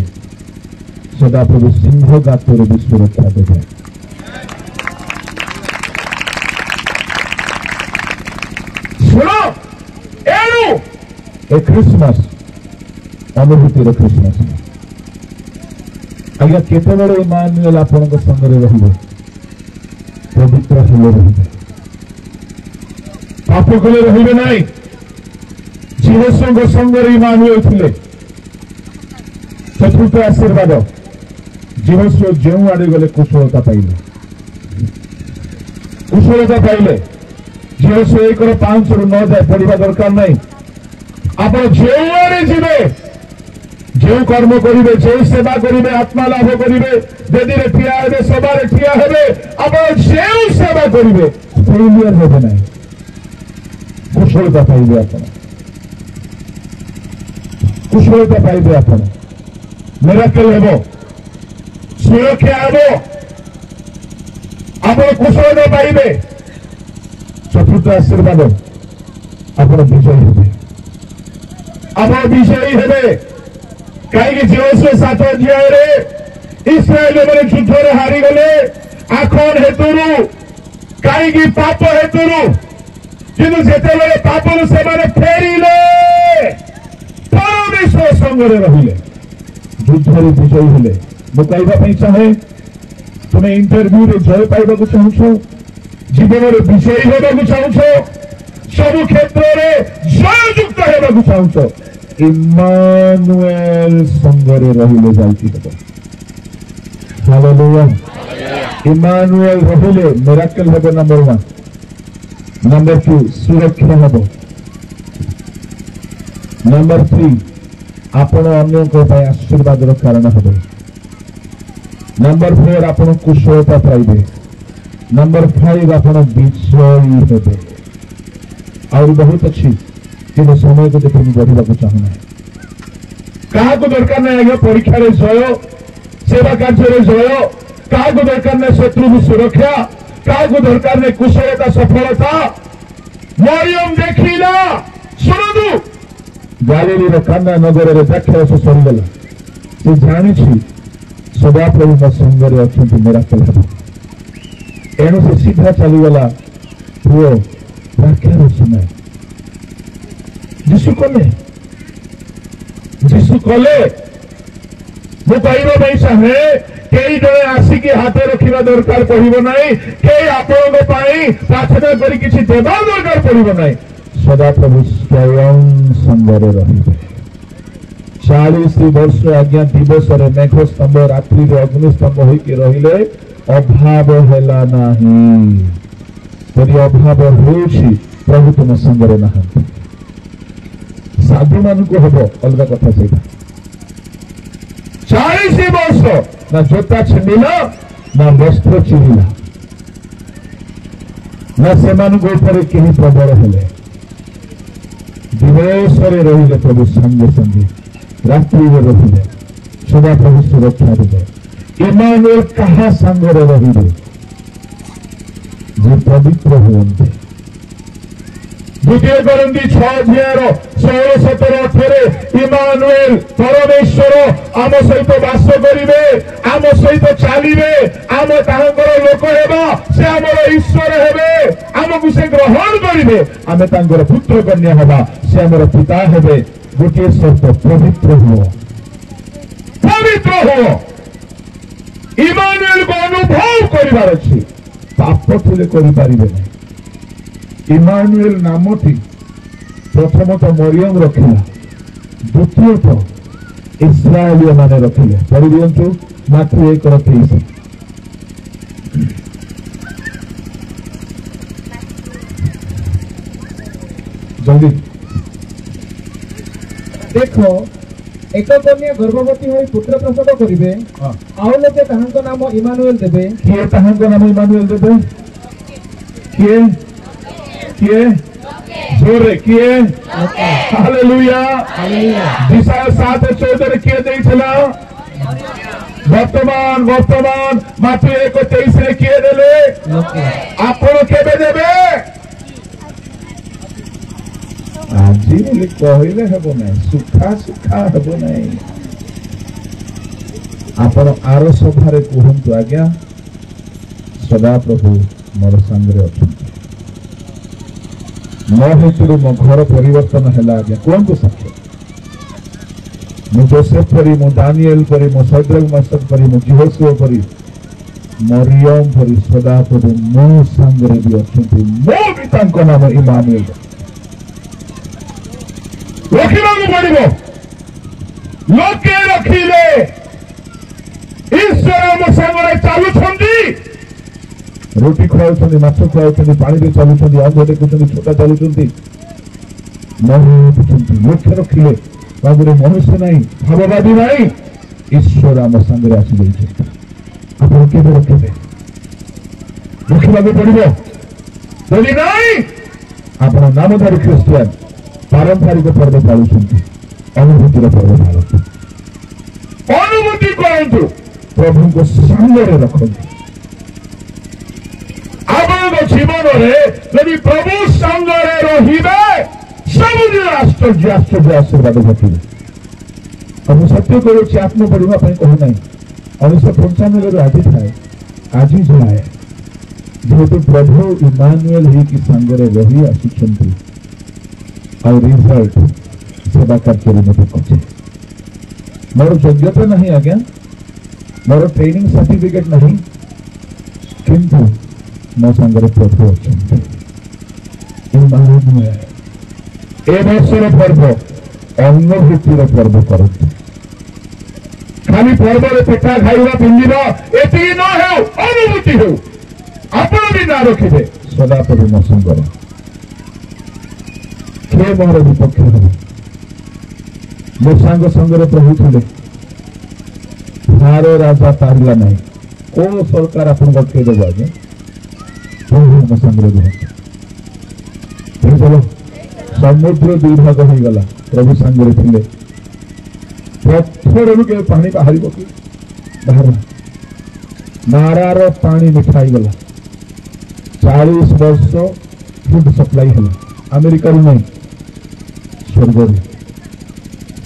सदा प्रभु सिंह गातर भी सुरक्षा देवे शुणो ए क्रिसमस अनुभूतिर क्रिसमस आज्ञा केते बड़े इमानुएल आपण संगे रहिबे पवित्र हेले रहिबे पाप कले रहिबे नहीं जीवसंग संगे इमानुएल थिले चतुर्थ आशीर्वाद जीवस्व जो आड़े गले कुशलता पाइले जीवस्व 1-5 रु 9 जाए पढ़ा दरकार नहीं आप जो आड़े जीवे जो कर्म करेंगे जो सेवा करेंगे आत्मा लाभ करेंगे वेदी ठिया हे सभा ठिया हे आप जो सेवा करेंगे फेलियर हे ना कुशलता पाइबे आप कुशलता पाइबे आप मिराकल हेबो सुरक्षा हेबो आप कुशलता पाइबे चतुर्थ आशीर्वाद आप विजयी हेबे कहीं जीवस्व 7 अध्याय इस्राएल मैंने युद्ध हारी गले आखन हेतु कहीं पाप हेतु किंतु जिते पाप से फेरिले परमेश्वर संगे रहिले युद्ध विजयी हेले मु कहवाई चाहे तुम्हें इंटरव्यू रे जय पाइबा चाहूँ जीवन में विजयी होगा चाहूँ सब क्षेत्र में जययुक्त होगा चाहूँ इमानुएल संगरे रहिले जाउची देबो हालेलुया इमानुएल रहिले मिराकल हेबो नंबर 1 नंबर 2 सुरक्षा हेबो नंबर 3 आपण अन्य को पाए आशीर्वाद रो कारण हेबो नंबर 4 आपण कुशलता पाइबे नंबर 5 आपण विजयी हेबे और बहुत अच्छी कि समय को देखिए मुझे बढ़ा चाहूना क्या दरकार नहीं आगे परीक्षा जय सेवा कार्य जय क्या दरकार नहीं शत्रु की सुरक्षा क्या दरकार नहीं कुशलता सफलता मरियम देखिला शुणु ଗାଲିଲୀର କାନା ନଗରରେ ଦାକ୍ଷାୟସ ସରିଗଲା। ସେ ଜାଣିଛି ସଦାପ୍ରଭୁ ମୋ ସଙ୍ଗରେ ଅଛନ୍ତି ମିରାକଲ ହେବ। ଏଣୁ ସେ ସିଧା ଚାଲିଗଲା ପୁଅ ଦାକ୍ଷାୟସ ନାହିଁ। ଯୀଶୁ କଲେ ମୁଁ କହିବା ପାଇଁ ଚାହେଁ କେହି ଜଣେ ଆସିକି ହାତ ରଖିବା ଦରକାର ପଡିବ ନାହିଁ, କେହି ଆପଣଙ୍କ ପାଇଁ ପ୍ରାର୍ଥନା କରି କିଛି ଦେବା ଦରକାର ପଡିବ ନାହିଁ। ସଦାପ୍ରଭୁ ସ୍ୱୟଂ ସଙ୍ଗରେ ରହିବେ। 40 ବର୍ଷ ଆଜ୍ଞା ଦିବସରେ ମେଘ ସ୍ତମ୍ଭ, ରାତ୍ରିରେ ଅଗ୍ନିସ୍ତମ୍ଭ ହୋଇକି ରହିଲେ ଅଭାବ ହେଲା ନାହିଁ। ଯଦି ଅଭାବ ହେଉଛି ପ୍ରଭୁ ତୁମ ସଙ୍ଗରେ ନାହାନ୍ତି। ସାଧୁମାନଙ୍କୁ ହବ ଅଲଗା କଥା ସେଇଟା। 40 ବର୍ଷ ନା ଜୋତା ଛିଣ୍ଡିଲା ନା ବସ୍ତ୍ର ଚିରିଲା, ନା ସେମାନଙ୍କ ଉପରେ କେହି ପ୍ରବଳ ହେଲେ। ଦିବସରେ ରହିଲେ ପ୍ରଭୁ ସଙ୍ଗେ ସଙ୍ଗେ, ରାତ୍ରିରେ ରହିଲେ ସଦାପ୍ରଭୁ ସୁରକ୍ଷା ଦେଲେ। ଇମାନୁଏଲ କାହା ସାଙ୍ଗରେ ରହିବେ? ଯେ ପବିତ୍ର ହୁଅନ୍ତି। 2 କରନ୍ତି 6:16-17-18 ଇମାନୁଏଲ ପରମେଶ୍ୱର ଆମ ସହିତ ବାସ କରିବେ, ଆମ ସହିତ ଚାଲିବେ, ଆମେ ତାହାଙ୍କର ଲୋକ ହେବା, ସେ ଆମର ଈଶ୍ୱର ହେବେ, ଆମକୁ ସେ ଗ୍ରହଣ କରିବେ, ଆମେ ତାଙ୍କର ପୁତ୍ର କନ୍ୟା ହେବା, ସେ ଆମର ପିତା ହେବେ। ଗୋଟିଏ ସର୍ତ୍ତ, ପବିତ୍ର ହୁଅ, ପବିତ୍ର ହୁଅ। ଇମାନୁଏଲକୁ ଅନୁଭବ କରିବାର ଅଛି, ପାପ ଥିଲେ କରିପାରିବେ ନାହିଁ। ଇମାନୁଏଲ ନାମଟି ପ୍ରଥମତଃ ମରିୟମ ରଖିଲା, ଦ୍ୱିତୀୟତଃ ଇସ୍ରାଏଲୀୟ ମାନେ ରଖିଲେ। ପଢି ଦିଅନ୍ତୁ ମାତ୍ର 1:23। ଜଲ୍ଦି ଦେଖ, ଏକ କନ୍ୟା ଗର୍ଭବତୀ ହୋଇ ପୁତ୍ର ପ୍ରସବ କରିବେ, ଆଉ ଲୋକେ ତାହାଙ୍କ ନାମ ଇମାନୁଏଲ ଦେବେ। କିଏ ତାହାଙ୍କ ନାମ ଇମାନୁଏଲ ଦେବେ? କିଏ କିଏ? ଜୋରେ କିଏ? ହାଲେଲୁୟା। ଦିଶାୟ 7:14 କିଏ ଦେଇଥିଲା? ବର୍ତ୍ତମାନ ମାତ୍ର 1:23 କିଏ ଦେଲେ? ଆପଣ କେବେ ଦେବେ? ଆଜି ବୋଲି କହିଲେ ହେବ ନାହିଁ, ସୁଖା ହେବ ନାହିଁ। ଆପଣ ଆର ସଭାରେ କୁହନ୍ତୁ, ଆଜ୍ଞା ସଦାପ୍ରଭୁ ମୋର ସାଙ୍ଗରେ ଅଛନ୍ତି, ମୋ ହେତୁରୁ ମୋ ଘର ପରିବର୍ତ୍ତନ ହେଲା। ଆଜ୍ଞା କୁହନ୍ତୁ ସାକ୍ଷ୍ୟ। ମୁଁ ଯୋସେଫ ପରି, ମୁଁ ଦାନିଏଲ ପରି, ମୁଁ ସଦ୍ରକ ମେଶକ ପରି, ମୁଁ ଯହୋଶୁଆ ପରି, ମରିୟମ ପରି ସଦାପ୍ରଭୁ ମୋ ସାଙ୍ଗରେ ବି ଅଛନ୍ତି। ମୁଁ ବି ତାଙ୍କ ନାମ ଇମାନୁଏଲ ରଖିବାକୁ ପଡିବ। ଲୋକେ ରଖିଲେ ଈଶ୍ୱର ଆମ ସାଙ୍ଗରେ ଚାଲୁଛନ୍ତି। ରୁଟି ଖୁଆଉଛନ୍ତି, ମାଛ ଖୁଆଉଛନ୍ତି, ପାଣିରେ ଚାଲୁଛନ୍ତି, ଅଙ୍ଗ ଦେଖୁଛନ୍ତି, ଛୋଟା ଚାଲୁଛନ୍ତି, ରଖୁଛନ୍ତି। ଲୋକେ ରଖିଲେ ବାବୁରେ ମନୁଷ୍ୟ ନାହିଁ, ଭାବବାଦୀ ନାହିଁ, ଈଶ୍ୱର ଆମ ସାଙ୍ଗରେ ଆସିଯାଇଛନ୍ତି। ଆପଣ କେବେ ରଖିବେ? ରଖିବାକୁ ପଡିବ। ଯଦି ନାହିଁ ଆପଣ ନାମଧାରୀ ଖ୍ରୀଷ୍ଟିଆନ, ପାରମ୍ପରିକ ପର୍ବ ପାଳୁଛନ୍ତି, ଅନୁଭୂତିର ପର୍ବ ପାଳନ୍ତୁ। ଅନୁଭୂତି କରନ୍ତୁ, ପ୍ରଭୁଙ୍କ ସାଙ୍ଗରେ ରଖନ୍ତୁ। ଆପଣଙ୍କ ଜୀବନରେ ଯଦି ପ୍ରଭୁ ସାଙ୍ଗରେ ରହିବେ, ସବୁଦିନ ଆଶ୍ଚର୍ଯ୍ୟ ଆଶୀର୍ବାଦ ଘଟିବେ। ଆଉ ମୁଁ ସତ୍ୟ କରୁଛି, ଆତ୍ମ ପଢିବା ପାଇଁ କହୁନାହିଁ। 1995ରୁ ଆଜି ଥାଏ, ଆଜି ଯାଏ ଯେହେତୁ ପ୍ରଭୁ ଇମାନୁଏଲ ହେଇକି ସାଙ୍ଗରେ ରହି ଆସୁଛନ୍ତି, ଆଉ ରିଜଲ୍ଟ ସେବା କାର୍ଯ୍ୟରେ ମୁଁ ଦେଖୁଛି। ମୋର ଯୋଗ୍ୟତା ନାହିଁ ଆଜ୍ଞା, ମୋର ଟ୍ରେନିଂ ସାର୍ଟିଫିକେଟ ନାହିଁ, କିନ୍ତୁ ମୋ ସାଙ୍ଗରେ ପ୍ରଭୁ ଅଛନ୍ତି। ଏ ବର୍ଷର ପର୍ବ ଅନୁଭୂତିର ପର୍ବ କରନ୍ତୁ। ଖାଲି ପର୍ବରେ ପିଠା ଖାଇବା, ପିନ୍ଧିବା ଏତିକି ନ ହେଉ, ଅନୁଭୂତି ହେଉ। ଆପଣ ବି ନା ରଖିବେ ସଦାପ୍ରଭୁ ମୋ ସାଙ୍ଗରେ। କିଏ ମୋର ବିପକ୍ଷ ହେବ? ମୋ ସାଙ୍ଗ ସାଙ୍ଗରେ ପ୍ରଭୁ ଥିଲେ, ଭାର ରାଜା ପାରିଲା ନାହିଁ। କୋଉ ସରକାର ଆପଣଙ୍କୁ ଅଟକେଇ ଦେବ ଆଜ୍ଞା? ପ୍ରଭୁ ମୋ ସାଙ୍ଗରେ ରୁହନ୍ତୁ। ସମୁଦ୍ର 2 ଭାଗ ହେଇଗଲା, ପ୍ରଭୁ ସାଙ୍ଗରେ ଥିଲେ। ପଥରରୁ କେବେ ପାଣି ବାହାରିବ କି? ବାହାରିଲା। ନାରାର ପାଣି ମିଠା ହେଇଗଲା। 40 ବର୍ଷ ଫୁଡ ସପ୍ଲାଇ ହେଲା, ଆମେରିକାରୁ ନାହିଁ, ସ୍ୱର୍ଗରୁ।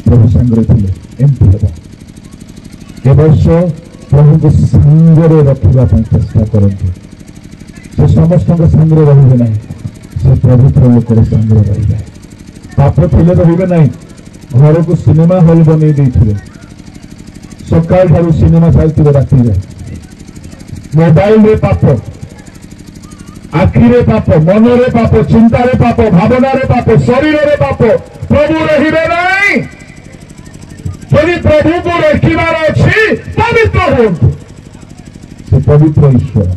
प्रभु सांगे थे एमती हम ए वर्ष प्रभु को सांगे रखा चेष्टा करते से समस्त सांगे रे ना से पवित्र लोक सांगे रे पाप थे रे ना घर को सिनेमा हॉल बन सकाल ठार सिनेमा चलती राति मोबाइल रे पाप आखिरे पाप मन रे पाप चिंता रे पाप भावना रे पाप शरीर रे पाप प्रभु रहिबे नहीं यदि प्रभु को रखिबार अछि पवित्र होंतु से पवित्र ईश्वर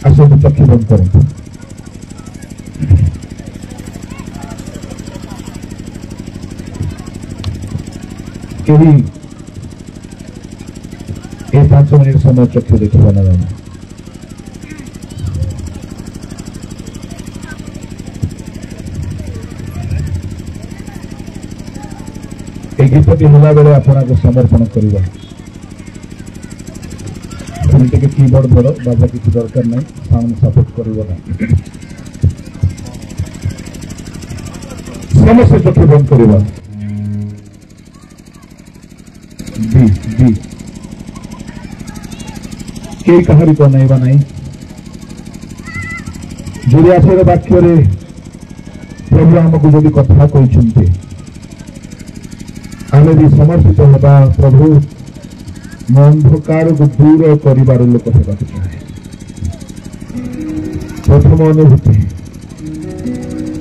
आसो चक्षु बंद करंतु केही ए 5 मिनिट समय चक्षु देखिबा ना गीतटी होला बेले आपना को समर्पण करवा के कीबोर्ड धरो बाजा किसी दरकार नहीं साउंड सपोर्ट करवा समस्त चक्षु बंद करवा दी दी के कहारी को नहीं बनाई जोड़ी आसर वाक्य रे प्रभु हमको जो कथा कहते आमे भी समर्पित होगा प्रभु अंधकार को दूर कर लोक होगा चाहे प्रथम अनुभूति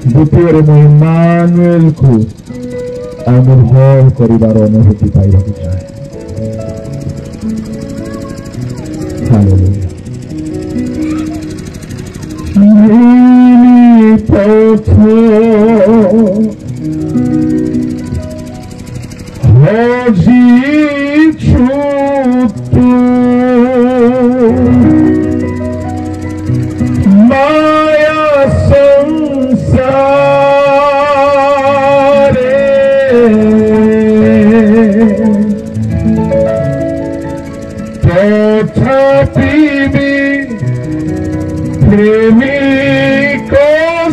द्वितीय इमानुएल को अनुभव कर अनुभूति पाइबा चाहे माया संसारे तथापि प्रेमिकों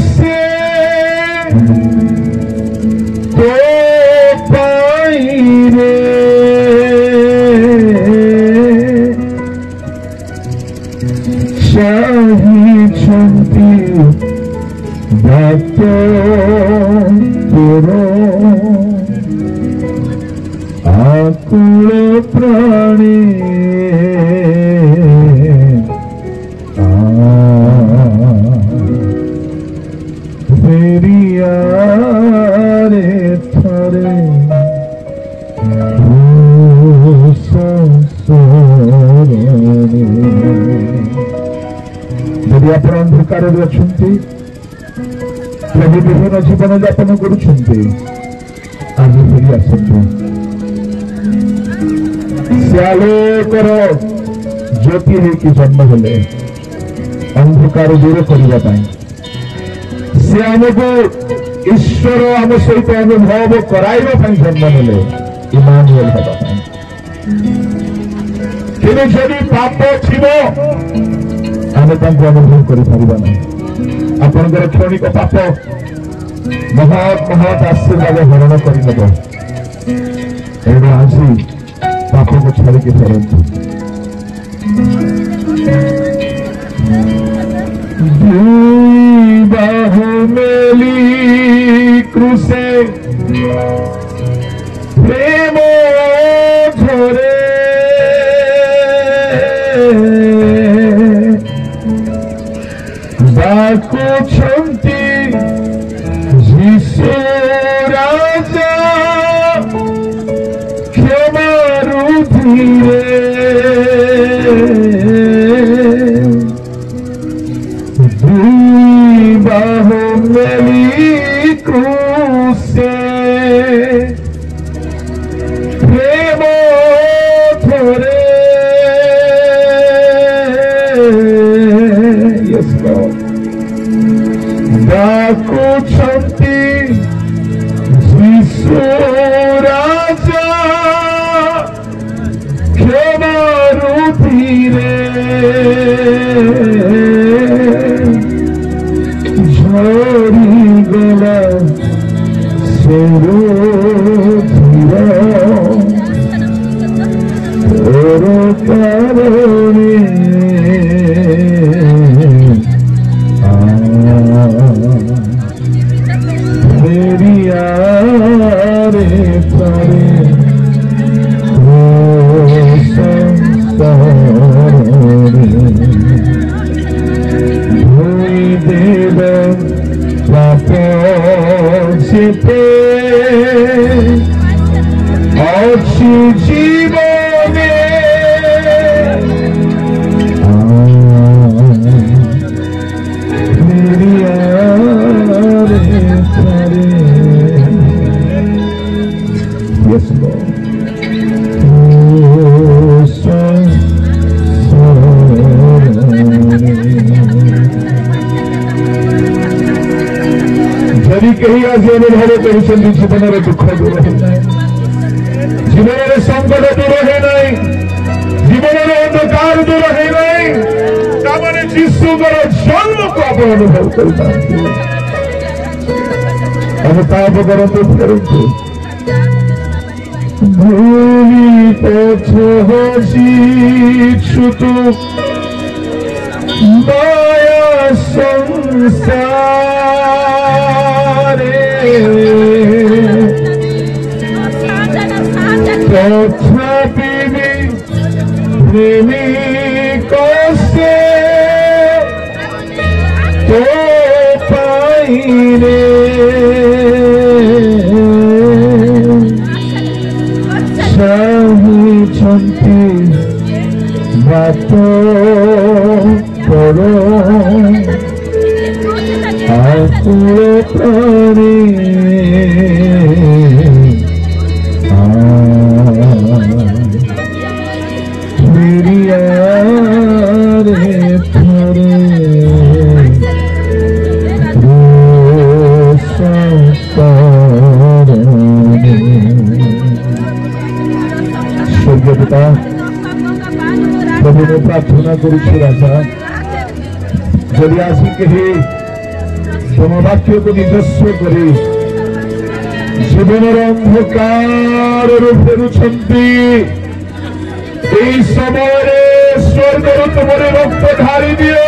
से तो पाइने चाहिଛନ୍ତି भक्त तोर आकुल प्राणी फेरियारे थरे यदि आप अंधकार अच्छा प्रभु विभिन्न जीवन यापन करुँच आज फेरी आसतु से आलोकर ज्योति होकी जन्म हेले अंधकार दूर करने से आमको ईश्वर आम सहित अनुभव कराइबा जन्म हेले इमानुएल होगा किंतु जदि पाप थिबो आमे तांको अनुभव करि परिबा नै आपनकर क्षणिक पाप महत महत आशीर्वाद हरण करि नबो एडो आसी पाप को छाड़ी के फरंतु बाहु मेली क्रूसे प्रेम झरे डाकुछंती यीशु राजा क्षमारु धीरे दुई बाहु मेली क्रूसे प्रेम झरे Yes, Lord. डाकुछंती यीशु राजा क्षमारु धीरे झड़ी गला सेरो मेरी यारे तारे धोई देव पापोचिते अच्छी जीवने मेरी यारे तारे Yes, Lord. যদি কেହି আজি অনুভৱ কৰিছেন জীৱনৰ দুখ দূৰ হৈ নাই, জীৱনৰ সংকট দূৰ হৈ নাই, জীৱনৰ অন্ধকাৰ দূର হৈ নাই, ତାମାନେ ଯୀଶୁଙ୍କର ଜନ୍ମକୁ ଆପଣ ଅନୁଭବ କରିଥାନ୍ତି। ଅନୁତାପ କରନ୍ତୁ, ଫେରନ୍ତୁ। ଭୂମି ପଛ ହଜିଛୁ ତୁ ମାୟା ସଂସାରେ ତଥାପି ବି ପ୍ରେମିକ ସେ ତୋ ପାଇରେ ଚାହିଁଛନ୍ତି ବାଟ କର ଆକୁଳ ପ୍ରାଣୀ मेरी यारे थोड़े स्वर्गीय पिता प्रभु ने प्रार्थना करुछु राजा जदि आसी कही तुम वाक्य को निजस्व करी जीवनर अंधकार फेरुछंती এই সময়ে স্বর্গর তোমার রক্ত ঢালি দিও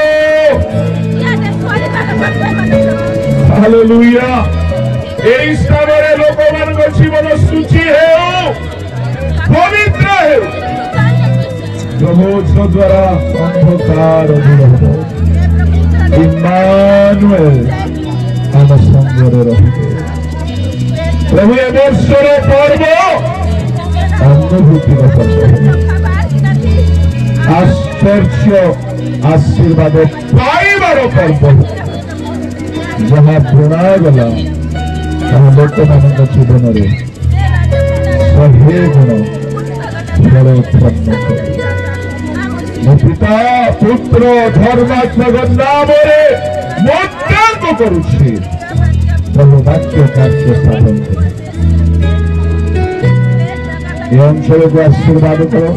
হালেলুয়া এই সময়ে লোকମାନଙ୍କ জীবন সুচি হেউ পবিত্র হেউ প্রভুর দ্বারা অন্ধকার দূর হব ইম্মানুয়েল ଆମ ସଙ୍ଗରେ ରହିବେ ପ୍ରଭୁ ଏ ବର୍ଷର ପର୍ବ ଅନୁଭୂତିର ପର୍ବ आश्चर्य आशीर्वाद पाइबार पर्व जहाँ बुणागला लोक मान जीवन में 100 गुण फल उत्पन्न कर पिता पुत्र धर्मात्मक नाम करुच्छे प्रभु वाक्य कार्य स्थापन कर अंचल को आशीर्वाद करो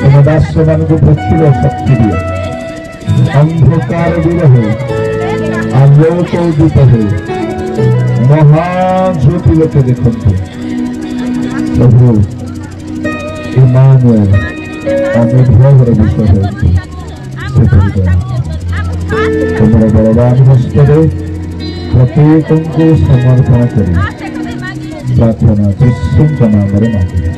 तुम दास मान को प्रचुर शक्ति दियो अंधकार दूर हो आलोक उदित हो महाज्योति लोके देखते प्रभु इमानुएल अनुभव विषय तुम बलवान हस्ते प्रत्येक को समर्पण कर प्रार्थना यीशु नाम मांगे।